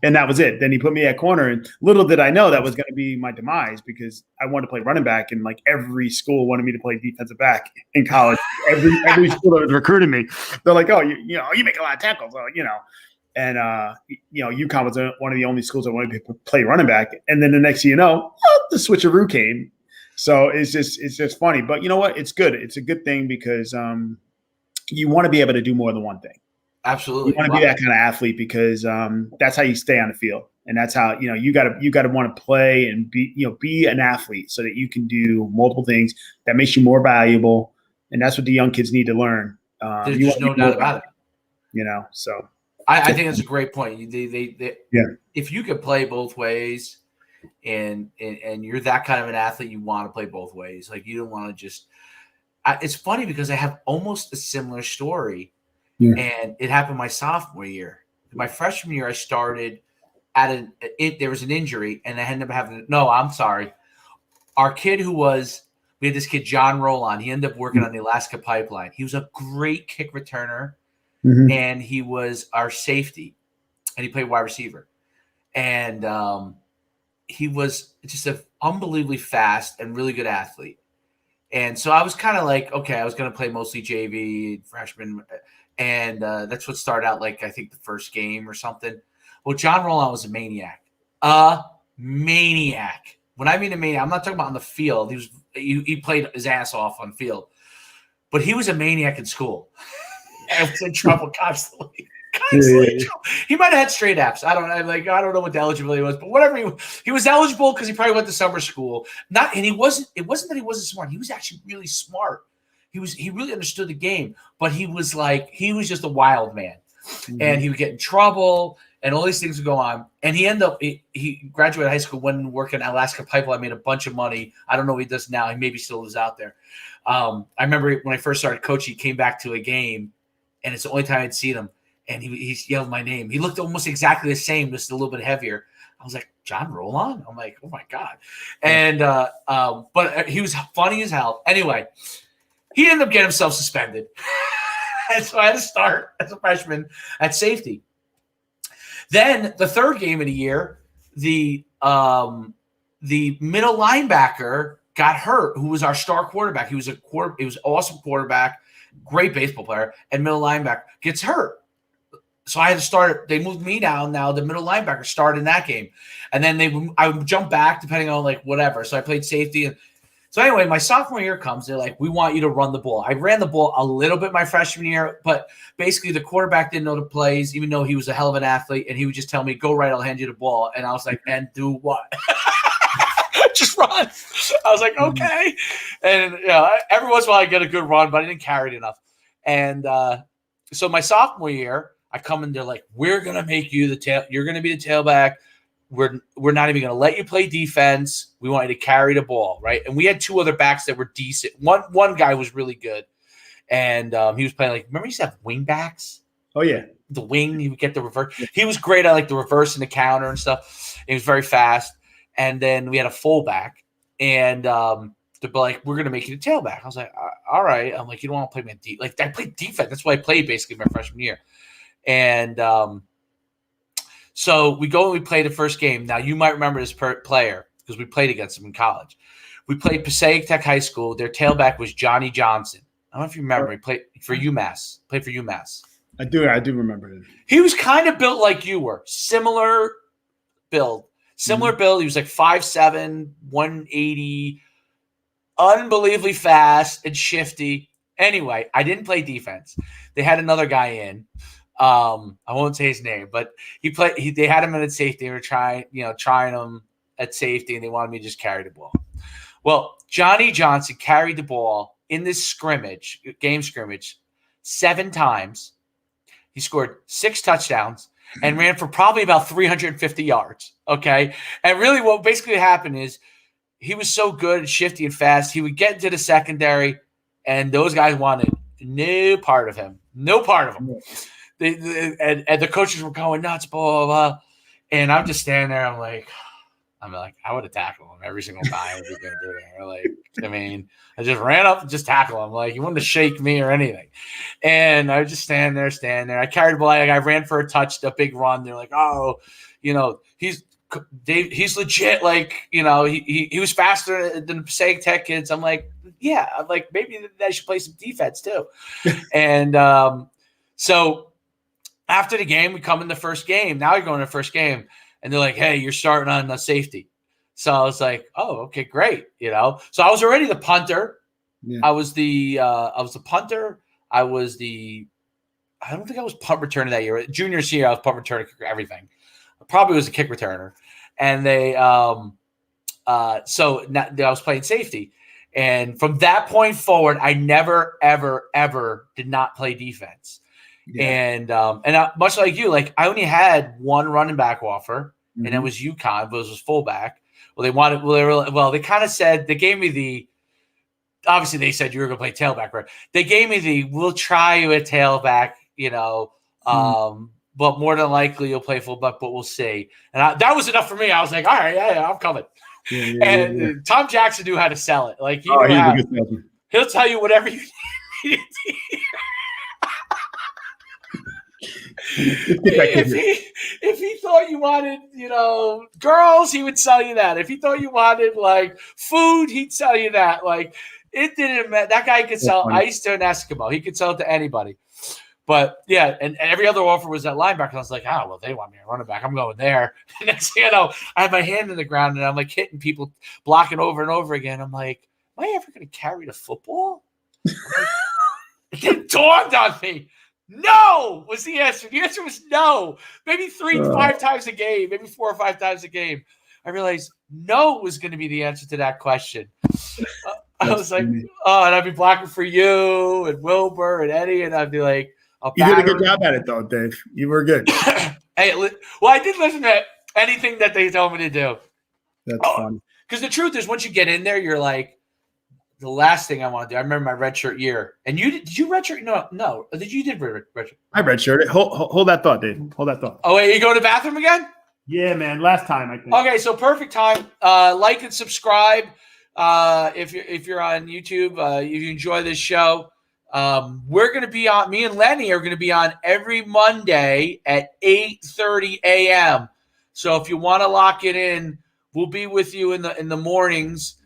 Speaker 2: And that was it. Then he put me at corner, and little did I know that was going to be my demise because I wanted to play running back, and like every school wanted me to play defensive back in college. Every school that was recruiting me, they're like, oh, you make a lot of tackles, And UConn was one of the only schools that wanted to play running back. And then the next thing you know, the switcheroo came. So it's just funny. But you know what? It's good. It's a good thing because you want to be able to do more than one thing.
Speaker 1: Absolutely.
Speaker 2: You want to be that kind of athlete because that's how you stay on the field. And that's how, you got to want to play and be an athlete so that you can do multiple things that makes you more valuable. And that's what the young kids need to learn.
Speaker 1: There's no doubt about it.
Speaker 2: So.
Speaker 1: I think that's a great point. If you could play both ways and you're that kind of an athlete, you want to play both ways. Like you don't want to just it's funny because I have almost a similar story. Yeah. And it happened my sophomore year. My freshman year, I started there was an injury, and I ended up having I'm sorry. Our kid we had this kid, John Roland. He ended up working on the Alaska Pipeline. He was a great kick returner. Mm-hmm. And he was our safety, and he played wide receiver. And he was just an unbelievably fast and really good athlete. And so I was kind of like, okay, I was going to play mostly JV, freshman. And that's what started out like, I think, the first game or something. Well, John Roland was a maniac. A maniac. When I mean a maniac, I'm not talking about on the field. He played his ass off on field. But he was a maniac in school. I was in trouble constantly. He might have had straight Fs. I don't know what the eligibility was, but whatever. He was eligible because he probably went to summer school. It wasn't that he wasn't smart. He was actually really smart. He really understood the game, but he was just a wild man. Mm-hmm. And he would get in trouble and all these things would go on. And he graduated high school, went and worked in Alaska Pipeline, made a bunch of money. I don't know what he does now. He maybe still lives out there. I remember when I first started coaching, he came back to a game. And it's the only time I'd seen him. And he yelled my name. He looked almost exactly the same, just a little bit heavier. I was like, John Roland? I'm like, oh, my God. And but he was funny as hell. Anyway, he ended up getting himself suspended. And so I had to start as a freshman at safety. Then the third game of the year, the middle linebacker got hurt, who was our star quarterback. He was an awesome quarterback. Great baseball player, and middle linebacker gets hurt. So I had to start. They moved me down. Now the middle linebacker started in that game, and then I would jump back depending on like whatever. So I played safety, and so anyway, my sophomore year comes. They're like, "We want you to run the ball." I ran the ball a little bit my freshman year, but basically the quarterback didn't know the plays, even though he was a hell of an athlete, and he would just tell me, "Go right, I'll hand you the ball," and I was like, "And do what?" Just run. I was like, okay. And every once in a while I get a good run, but I didn't carry it enough. And so my sophomore year, I come in, they're like, we're going to make you you're going to be the tailback. We're not even going to let you play defense. We want you to carry the ball, right? And we had 2 other backs that were decent. One guy was really good, and he was playing remember he used to have wing backs?
Speaker 2: Oh, yeah.
Speaker 1: The wing, he would get the reverse. He was great at the reverse and the counter and stuff. He was very fast. And then we had a fullback, and they'd be like, we're going to make you the tailback. I was like, all right. I'm like, you don't want to play me I played defense. That's what I played basically my freshman year. And so we go and we play the first game. Now, you might remember this player because we played against him in college. We played Passaic Tech High School. Their tailback was Johnny Johnson. I don't know if you remember. He played for UMass.
Speaker 2: I do remember him.
Speaker 1: He was kind of built like you were. Similar build. He was like 5'7", 180, unbelievably fast and shifty. Anyway, I didn't play defense. They had another guy in. I won't say his name, but they had him in at safety. They were trying him at safety, and they wanted me to just carry the ball. Well, Johnny Johnson carried the ball in this game scrimmage, 7 times. He scored 6 touchdowns and ran for probably about 350 yards. Okay. And really what basically happened is he was so good and shifty and fast. He would get into the secondary, and those guys wanted no part of him. No part of him. And the coaches were going nuts, blah, blah, blah. And I'm just standing there. I'm like, I would have tackled him every single time. I just ran up and just tackled him. He wanted to shake me or anything. And I was just standing there. I carried the ball. I ran for a big run. They're like, oh, he's legit. He was faster than the Passaic Tech kids. I'm like, yeah. I'm like, maybe they should play some defense too. And so after the game, we come in the first game. Now you're going to the first game. And they're like, hey, you're starting on the safety. So I was like, oh, okay, great. So I was already the punter. Yeah. I was the punter. I don't think I was punt returner that year. Junior year, I was punt returner, everything. I probably was a kick returner. And so I was playing safety. And from that point forward, I never, ever, ever did not play defense. Yeah. And much like you, I only had one running back offer, and it was UConn, but it was fullback. They kind of said, they gave me obviously they said you were going to play tailback, right? They gave me we'll try you at tailback, but more than likely you'll play fullback, but we'll see. And that was enough for me. I was like, all right, yeah, I'm coming. Yeah. Tom Jackson knew how to sell it. He'll tell you whatever you need. If he thought you wanted, girls, he would sell you that. If he thought you wanted food, he'd sell you that. It didn't matter. That guy could sell ice to an Eskimo. He could sell it to anybody. But yeah, and every other offer was at linebacker. I was like, they want me a running back. I'm going there. And next thing I had my hand in the ground and I'm hitting people, blocking over and over again. I'm like, am I ever going to carry the football? It dawned on me. No was the answer. The answer was no. Maybe 5 times a game, maybe 4 or 5 times a game. I realized no was going to be the answer to that question. I was like, and I'd be blocking for you and Wilbur and Eddie, and I'd be like,
Speaker 2: you did a good job at it, though, Dave. You were good.
Speaker 1: Hey, I did listen to anything that they told me to do.
Speaker 2: That's fun.
Speaker 1: Because the truth is, once you get in there, you're like, the last thing I want to do. I remember my redshirt year, and did you redshirt? No. You did redshirt.
Speaker 2: I redshirted. Hold that thought, Dave. Hold that thought.
Speaker 1: Oh wait, you go to the bathroom again?
Speaker 2: Yeah, man. Last time I think.
Speaker 1: Okay, so perfect time. Like and subscribe. If you're on YouTube, if you enjoy this show, we're gonna be on. Me and Lenny are gonna be on every Monday at 8:30 a.m. So if you want to lock it in, we'll be with you in the mornings.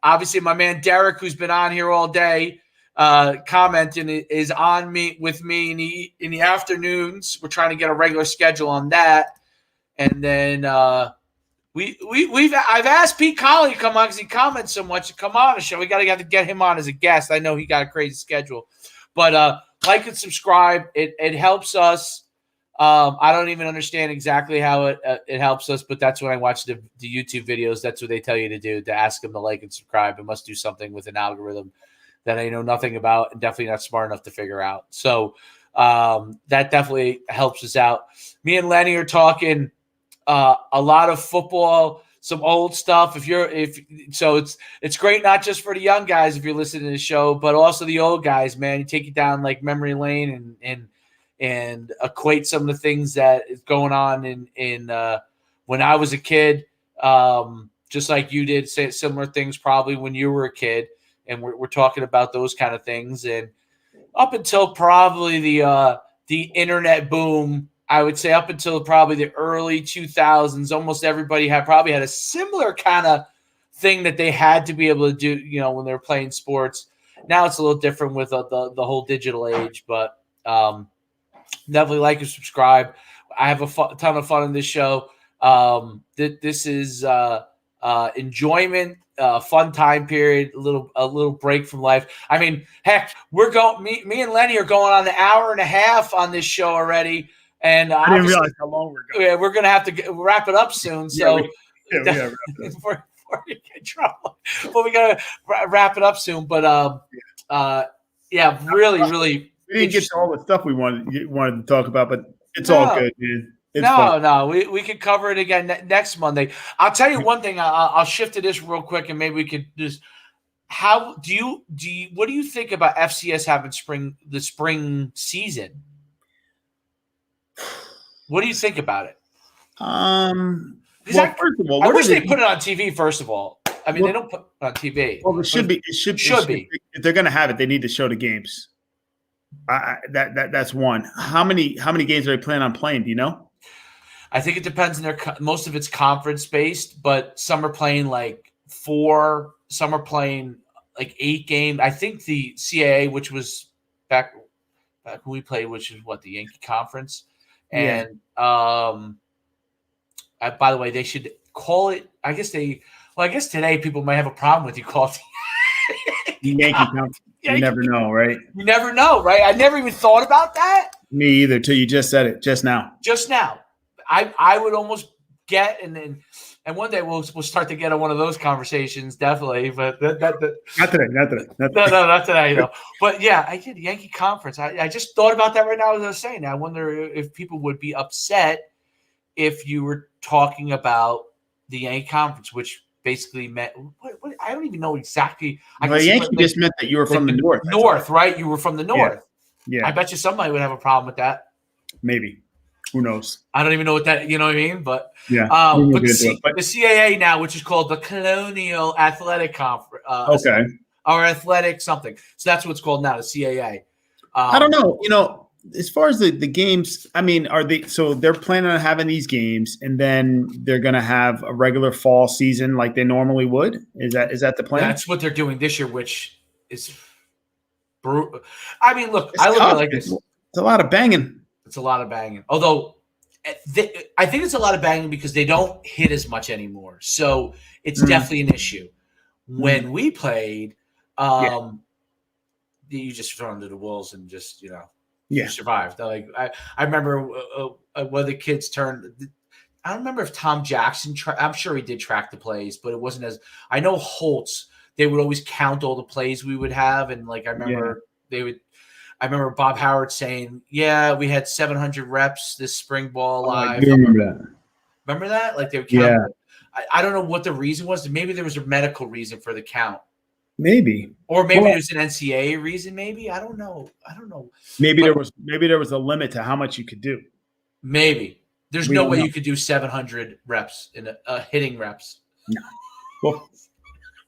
Speaker 1: Obviously, my man Derek, who's been on here all day, commenting, is on with me in the afternoons. We're trying to get a regular schedule on that, and then I've asked Pete Colley to come on because he comments so much to come on the show. We got to get him on as a guest. I know he got a crazy schedule, but like and subscribe. It helps us. I don't even understand exactly how it helps us, but that's when I watch the YouTube videos. That's what they tell you to do, to ask them to like and subscribe. It must do something with an algorithm that I know nothing about and definitely not smart enough to figure out. So that definitely helps us out. Me and Lenny are talking a lot of football, some old stuff. It's great not just for the young guys if you're listening to the show, but also the old guys, man. You take you down like memory lane and equate some of the things that is going on in when I was a kid, just like you did, say similar things probably when you were a kid, and we're talking about those kind of things. And up until probably the internet boom, I would say up until probably the early 2000s, almost everybody probably had a similar kind of thing that they had to be able to do, when they were playing sports. Now it's a little different with the whole digital age, but definitely like and subscribe. I have a ton of fun in this show. This is enjoyment, fun time period, a little break from life. I mean, heck, me and Lenny are going on an hour and a half on this show already. And
Speaker 2: I didn't realize how long we're going.
Speaker 1: Yeah, we're going to have to wrap it up soon. So
Speaker 2: before
Speaker 1: we get in trouble, but we got to wrap it up soon. But really.
Speaker 2: We didn't get to all the stuff we wanted to talk about, but it's all good, man.
Speaker 1: No, we could cover it again next Monday. I'll tell you one thing. I'll shift to this real quick, and maybe we could just. How do you what do you think about FCS having the spring season? What do you think about it?
Speaker 2: First of all,
Speaker 1: I wish they put it on TV. First of all, I mean, they don't put it on TV.
Speaker 2: Well, it should be. If they're going to have it, they need to show the games. That's one. How many games are they planning on playing? Do you know?
Speaker 1: I think it depends on most of it's conference based, but some are playing like 4, some are playing like 8 games. I think the CAA, which was back when we played, which is the Yankee Conference. And by the way, they should call it. I guess today people might have a problem with you calling it
Speaker 2: the Yankee Conference. You never know, right?
Speaker 1: You never know, right? I never even thought about that.
Speaker 2: Me either, till you just said it just now.
Speaker 1: I would almost get, and one day we'll start to get on one of those conversations, definitely. But
Speaker 2: not today.
Speaker 1: No, not today, though. But yeah, I did Yankee Conference. I just thought about that right now as I was saying. I wonder if people would be upset if you were talking about the Yankee Conference, which basically meant what I don't even know exactly.
Speaker 2: Yankee just meant that you were from the north.
Speaker 1: North, right? You were from the north.
Speaker 2: Yeah.
Speaker 1: I bet you somebody would have a problem with that.
Speaker 2: Maybe. Who knows? I
Speaker 1: don't even know what that, you know what I mean? But
Speaker 2: yeah.
Speaker 1: But the CAA now, which is called the Colonial Athletic Conference.
Speaker 2: Okay.
Speaker 1: Or athletic something. So that's what it's called now, the CAA.
Speaker 2: I don't know. As far as the games, I mean, they're planning on having these games and then they're going to have a regular fall season like they normally would? Is that the plan?
Speaker 1: That's what they're doing this year, which is brutal. I mean, look, I look at it like this.
Speaker 2: It's a lot of banging.
Speaker 1: It's a lot of banging. Although I think it's a lot of banging because they don't hit as much anymore. So it's definitely an issue. When we played, you just throw them to the wolves and just, you survived. Like I remember one of the kids turned. I don't remember if Tom Jackson. I'm sure he did track the plays, but it wasn't as. I know Holtz. They would always count all the plays we would have, and like I remember they would. I remember Bob Howard saying, "Yeah, we had 700 reps this spring ball live."
Speaker 2: I do remember that.
Speaker 1: Remember that? Like they would count. Yeah. I don't know what the reason was. Maybe there was a medical reason for the count.
Speaker 2: Maybe.
Speaker 1: Or maybe there's an NCAA reason. Maybe I don't know.
Speaker 2: Maybe there was a limit to how much you could do.
Speaker 1: Maybe there's no way you could do 700 reps in hitting reps.
Speaker 2: No. Well,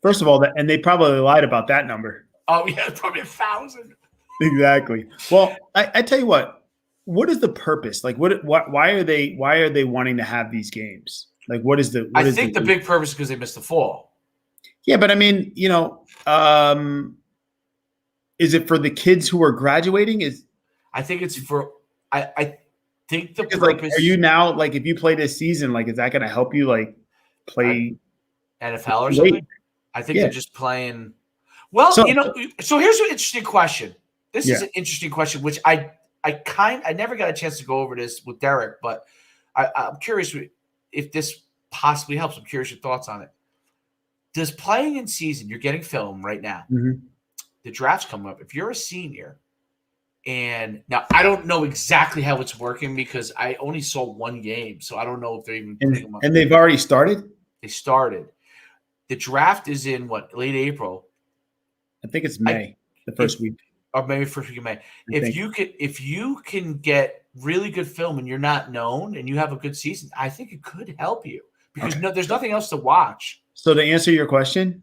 Speaker 2: first of all, and they probably lied about that number.
Speaker 1: Oh yeah, probably 1,000.
Speaker 2: Exactly. Well, I tell you what is the purpose? Like, why are they wanting to have these games? Like, what is the?
Speaker 1: I think the big purpose is because they missed the fall.
Speaker 2: Yeah, but I mean, is it for the kids who are graduating?
Speaker 1: I think it's for. I think the purpose.
Speaker 2: Like, are you now like if you play this season, like, is that going to help you like play
Speaker 1: NFL or something? I think they're just playing. Well, so here's an interesting question. This is an interesting question, which I never got a chance to go over this with Derek, but I'm curious if this possibly helps. I'm curious your thoughts on it. Does playing in season, you're getting film right now.
Speaker 2: Mm-hmm.
Speaker 1: the draft's coming up. If you're a senior, and now I don't know exactly how it's working because I only saw one game, so I don't know if they're even putting them up.
Speaker 2: And they've already started?
Speaker 1: They started. The draft is in what, late April?
Speaker 2: I think it's May, the first week.
Speaker 1: Or maybe first week of May. If you can get really good film and you're not known and you have a good season, I think it could help you because there's nothing else to watch.
Speaker 2: So to answer your question,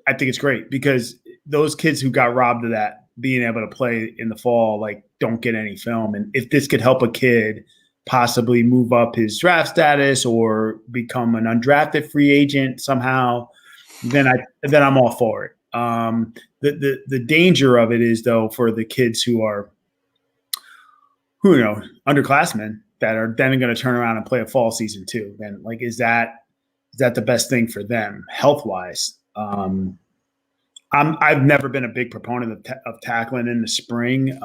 Speaker 2: I think it's great because those kids who got robbed of that being able to play in the fall, like, don't get any film. And if this could help a kid possibly move up his draft status or become an undrafted free agent somehow, then I'm all for it. The danger of it is, though, for the kids who are, underclassmen that are then going to turn around and play a fall season too. Then, like, is that the best thing for them health wise? I've never been a big proponent of tackling in the spring.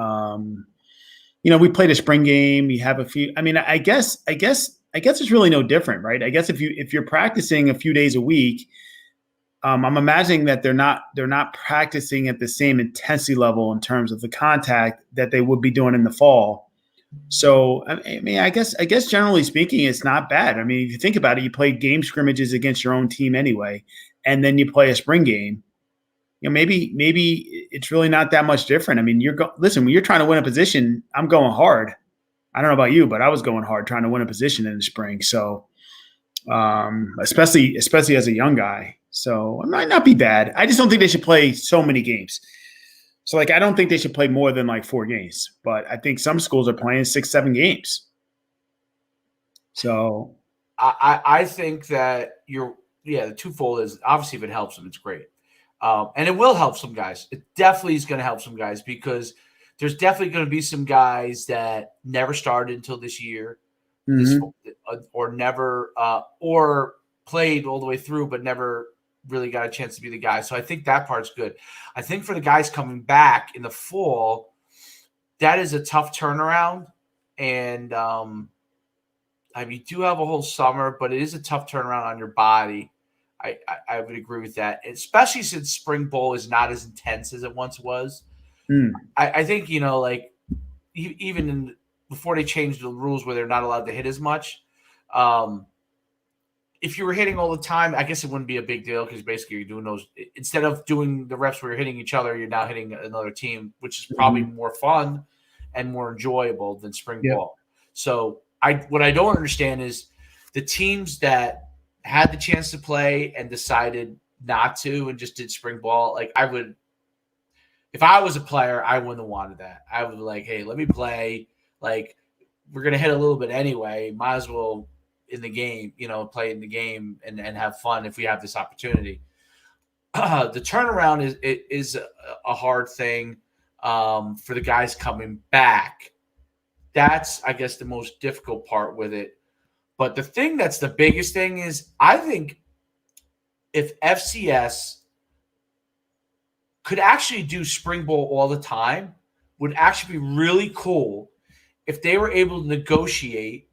Speaker 2: We played a spring game. You have a few. I mean, I guess it's really no different, right? I guess if you're practicing a few days a week, I'm imagining that they're not practicing at the same intensity level in terms of the contact that they would be doing in the fall. So I guess generally speaking, it's not bad. I mean, if you think about it, you play game scrimmages against your own team anyway, and then you play a spring game. Maybe it's really not that much different. I mean, listen, when you're trying to win a position, I'm going hard. I don't know about you, but I was going hard trying to win a position in the spring. So, especially as a young guy. So it might not be bad. I just don't think they should play so many games. So, I don't think they should play more than 4 games. But I think some schools are playing 6-7 games. So
Speaker 1: I think that the twofold is obviously if it helps them, it's great. And it will help some guys. It definitely is going to help some guys because there's definitely going to be some guys that never started until this year, or never or played all the way through, but never really got a chance to be the guy. So I think that part's good. I think for the guys coming back in the fall, that is a tough turnaround. And you do have a whole summer, but it is a tough turnaround on your body. I would agree with that, especially since spring bowl is not as intense as it once was. I think, even before they changed the rules where they're not allowed to hit as much, if you were hitting all the time, I guess it wouldn't be a big deal because basically you're doing those – instead of doing the reps where you're hitting each other, you're now hitting another team, which is probably more fun and more enjoyable than spring ball. So what I don't understand is the teams that – had the chance to play and decided not to and just did spring ball. If I was a player, I wouldn't have wanted that. I would be like, hey, let me play. We're going to hit a little bit anyway. Might as well in the game, play in the game and have fun if we have this opportunity. The turnaround is a hard thing for the guys coming back. That's, I guess, the most difficult part with it. But the thing that's the biggest thing is I think if FCS could actually do spring bowl all the time, would actually be really cool if they were able to negotiate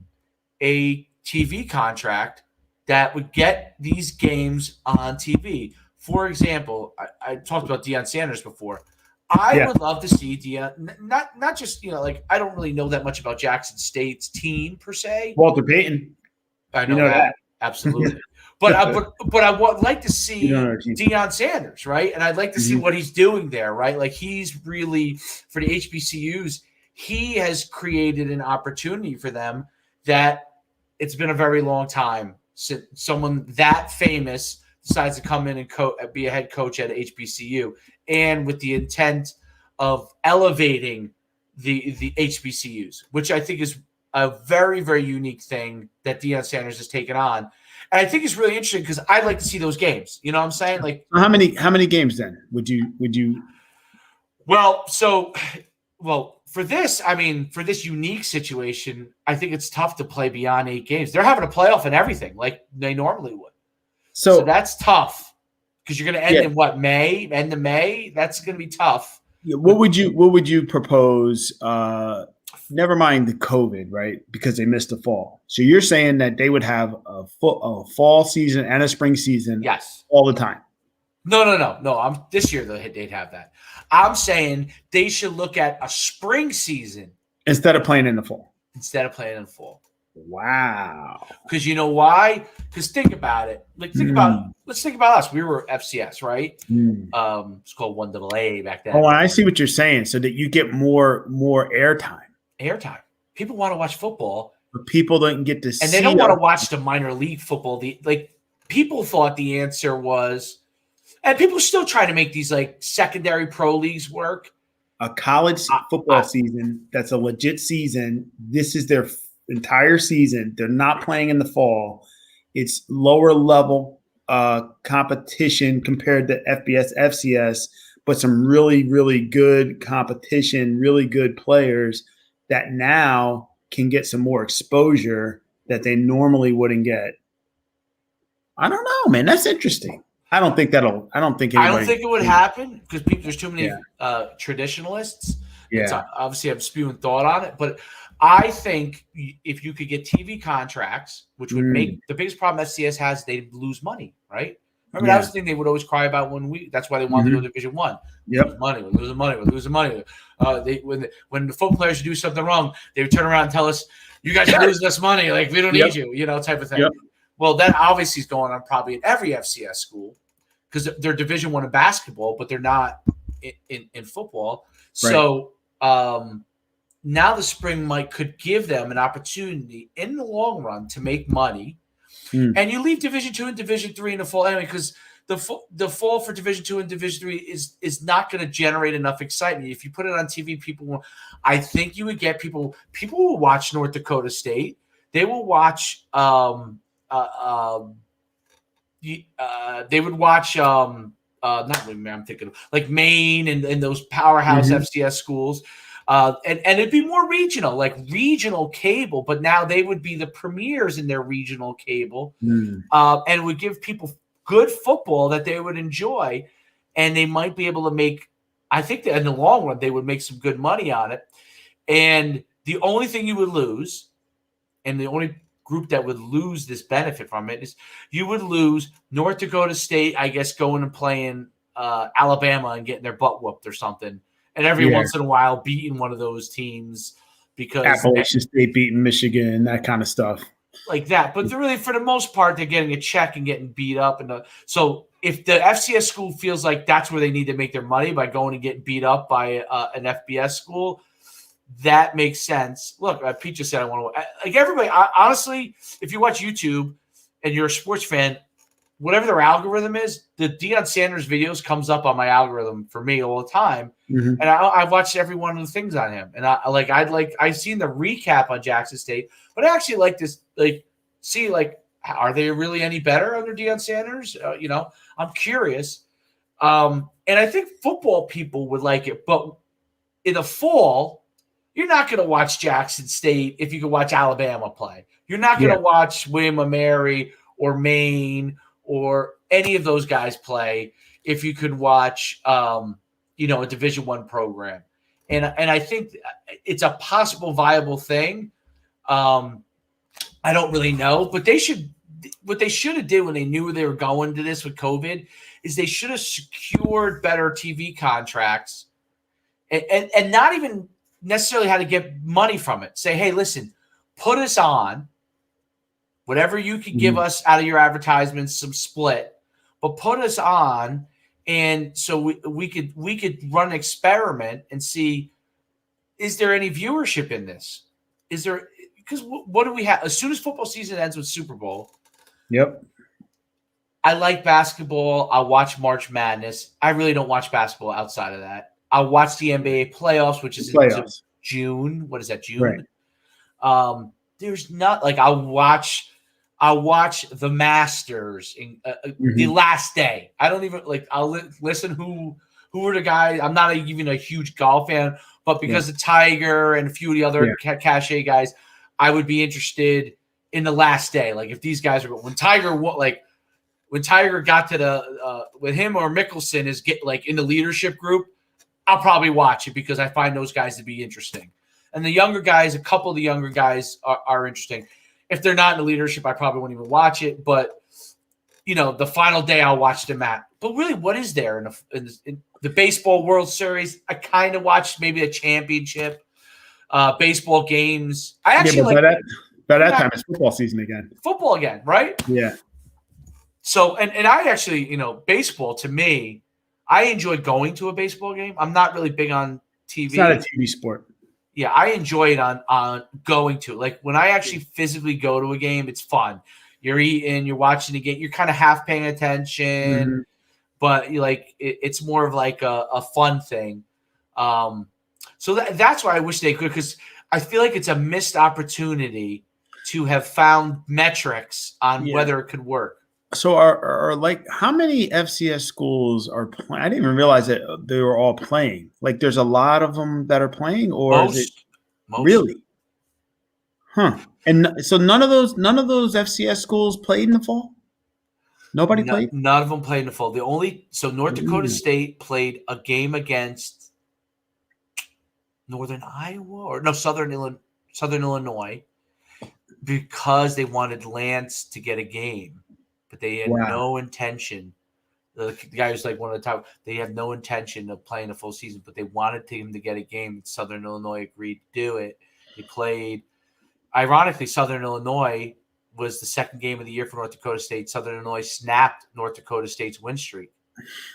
Speaker 1: a TV contract that would get these games on TV. For example, I talked about Deion Sanders before. I would love to see Deion, not just, I don't really know that much about Jackson State's team per se.
Speaker 2: Walter Payton.
Speaker 1: I know that. Absolutely. But I would like to see Deion Sanders, right? And I'd like to see what he's doing there, right? He's really, for the HBCUs, he has created an opportunity for them that it's been a very long time since someone that famous decides to come in and be a head coach at HBCU, and with the intent of elevating the HBCUs, which I think is a very, very unique thing that Deion Sanders has taken on. And I think it's really interesting because I'd like to see those games. You know what I'm saying?
Speaker 2: How many games then would you?
Speaker 1: Well, for this unique situation, I think it's tough to play beyond 8 games. They're having a playoff and everything like they normally would. So that's tough because you're going to end in May? End of May? That's going to be tough.
Speaker 2: Yeah, what would you propose? Never mind the COVID, right? Because they missed the fall. So you're saying that they would have a fall season and a spring season,
Speaker 1: yes,
Speaker 2: all the time.
Speaker 1: No. This year they'd have that. I'm saying they should look at a spring season
Speaker 2: instead of playing in the fall. Wow.
Speaker 1: Because you know why? Because think about it. Let's think about us. We were FCS, right? It's called 1AA back then.
Speaker 2: Oh, I see what you're saying. So that you get more airtime.
Speaker 1: People want to watch football,
Speaker 2: but people don't get to see.
Speaker 1: And they don't want to watch the minor league football. People thought the answer was, and people still try to make these like secondary pro leagues work.
Speaker 2: A college football season that's a legit season. This is their entire season. They're not playing in the fall. It's lower level competition compared to FCS, but some really, really good competition, really good players that now can get some more exposure that they normally wouldn't get. I don't know, man. That's interesting. I don't think it would
Speaker 1: happen because there's too many traditionalists.
Speaker 2: Yeah.
Speaker 1: Obviously, I'm spewing thought on it, but I think if you could get TV contracts, which would make the biggest problem FCS has, they lose money, right? Remember that was the thing they would always cry about that's why they wanted to go to Division One.
Speaker 2: Yep.
Speaker 1: We're losing money. When the football players do something wrong, they would turn around and tell us, "You guys are losing us money. Like we don't need you," type of thing. Yep. Well, that obviously is going on probably at every FCS school because they're Division One in basketball, but they're not in football. Right. So now the spring could give them an opportunity in the long run to make money. And you leave Division II and Division III in the fall anyway, because the fall for Division II and Division III is not going to generate enough excitement. If you put it on TV, I think you would get people will watch North Dakota State. They will watch they would watch not really, I'm thinking like Maine and those powerhouse FCS schools. And it'd be more regional, like regional cable, but now they would be the premiers in their regional cable, and would give people good football that they would enjoy, and they might be able to make. I think that in the long run they would make some good money on it. And the only thing you would lose, and the only group that would lose this benefit from it is you would lose North Dakota State, I guess, going and playing Alabama and getting their butt whooped or something. And every once in a while, beating one of those teams because
Speaker 2: Appalachian State beating Michigan, that kind of stuff,
Speaker 1: like that. But really, for the most part, they're getting a check and getting beat up. And so, if the FCS school feels like that's where they need to make their money by going and getting beat up by an FBS school, that makes sense. Look, Pete just said I want to like everybody. Honestly, if you watch YouTube and you're a sports fan, whatever their algorithm is, the Deion Sanders videos comes up on my algorithm for me all the time. And I've watched every one of the things on him. And I've seen the recap on Jackson State, but I actually like this, see, are they really any better under Deion Sanders? I'm curious. And I think football people would like it, but in the fall, you're not going to watch Jackson State if you can watch Alabama play. You're not going to watch William & Mary or Maine or any of those guys play if you could watch, a Division I program. And I think it's a possible viable thing. I don't really know, but what they should have did when they knew they were going to this with COVID is they should have secured better TV contracts and not even necessarily how to get money from it. Say, hey, listen, put us on. Whatever you can give us out of your advertisements, some split, but put us on, and so we could run an experiment and see, is there any viewership in this? Is there, because what do we have? As soon as football season ends with Super Bowl, I like basketball. I'll watch March Madness. I really don't watch basketball outside of that. I'll watch the NBA playoffs, which is in June. What is that, June? Right. There's not I'll watch the Masters in the last day. I don't even I'll listen who are the guys. I'm not even a huge golf fan, but because of Tiger and a few of the other cachet guys, I would be interested in the last day. Like if these guys are when Tiger got to the with him or Mickelson is in the leadership group, I'll probably watch it because I find those guys to be interesting. And the younger guys, a couple of the younger guys are interesting. If they're not in the leadership, I probably won't even watch it. But, the final day I'll watch them at But really, what is there in the baseball World Series? I kind of watched maybe a championship, baseball games. I actually
Speaker 2: but by that time, it's football season again.
Speaker 1: Football again, right?
Speaker 2: Yeah.
Speaker 1: So, and I actually, baseball to me, I enjoy going to a baseball game. I'm not really big on TV.
Speaker 2: It's not a TV sport.
Speaker 1: Yeah, I enjoy it on going to. Like when I actually physically go to a game, it's fun. You're eating, you're watching the game, you're kind of half paying attention, but it's more of like a fun thing. So that's why I wish they could, because I feel like it's a missed opportunity to have found metrics on whether it could work.
Speaker 2: So are like how many FCS schools are playing? I didn't even realize that they were all playing. Like there's a lot of them that are playing, or
Speaker 1: Most.
Speaker 2: is it really? Huh. And so none of those FCS schools played in the fall? Nobody played?
Speaker 1: None of them played in the fall. North Dakota State played a game against Northern Iowa Southern Illinois because they wanted Lance to get a game. But they had no intention. The guy was like one of the top. They have no intention of playing a full season, but they wanted him to get a game. Southern Illinois agreed to do it. They played. Ironically, Southern Illinois was the second game of the year for North Dakota State. Southern Illinois snapped North Dakota State's win streak.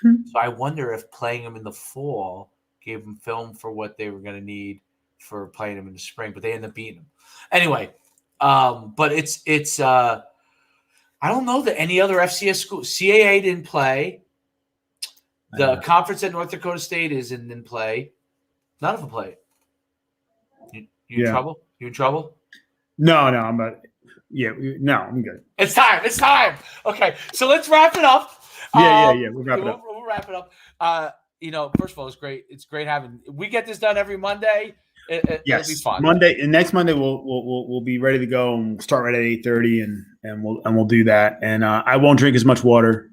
Speaker 1: So I wonder if playing them in the fall gave them film for what they were going to need for playing them in the spring. But they ended up beating them anyway. But it's. I don't know that any other FCS school. CAA didn't play. The conference at North Dakota State didn't play. None of them played. You in trouble? You in trouble?
Speaker 2: No, I'm not. Yeah, I'm good.
Speaker 1: It's time. Okay, so let's wrap it up.
Speaker 2: Yeah. We'll wrap it up.
Speaker 1: We'll wrap it up. First of all, it's great. It's great having. We get this done every Monday. It'll be fun.
Speaker 2: Next Monday we'll be ready to go and we'll start right at 8:30 and we'll do that. And I won't drink as much water.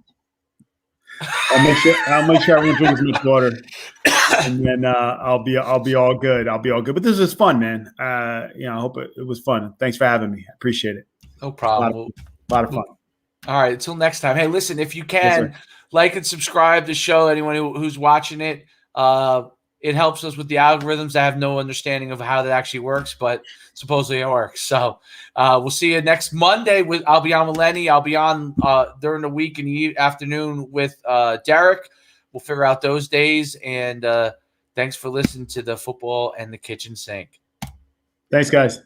Speaker 2: I'll make sure I won't drink as much water, and then I'll be all good. But this was fun, man. I hope it was fun. Thanks for having me. I appreciate it.
Speaker 1: No problem.
Speaker 2: A lot of fun.
Speaker 1: All right. Until next time. Hey, listen, if you can like and subscribe to the show. Anyone who's watching it. It helps us with the algorithms. I have no understanding of how that actually works, but supposedly it works. So we'll see you next Monday. I'll be on with Lenny. I'll be on during the week in the afternoon with Derek. We'll figure out those days. And thanks for listening to the Football and the Kitchen Sink.
Speaker 2: Thanks, guys.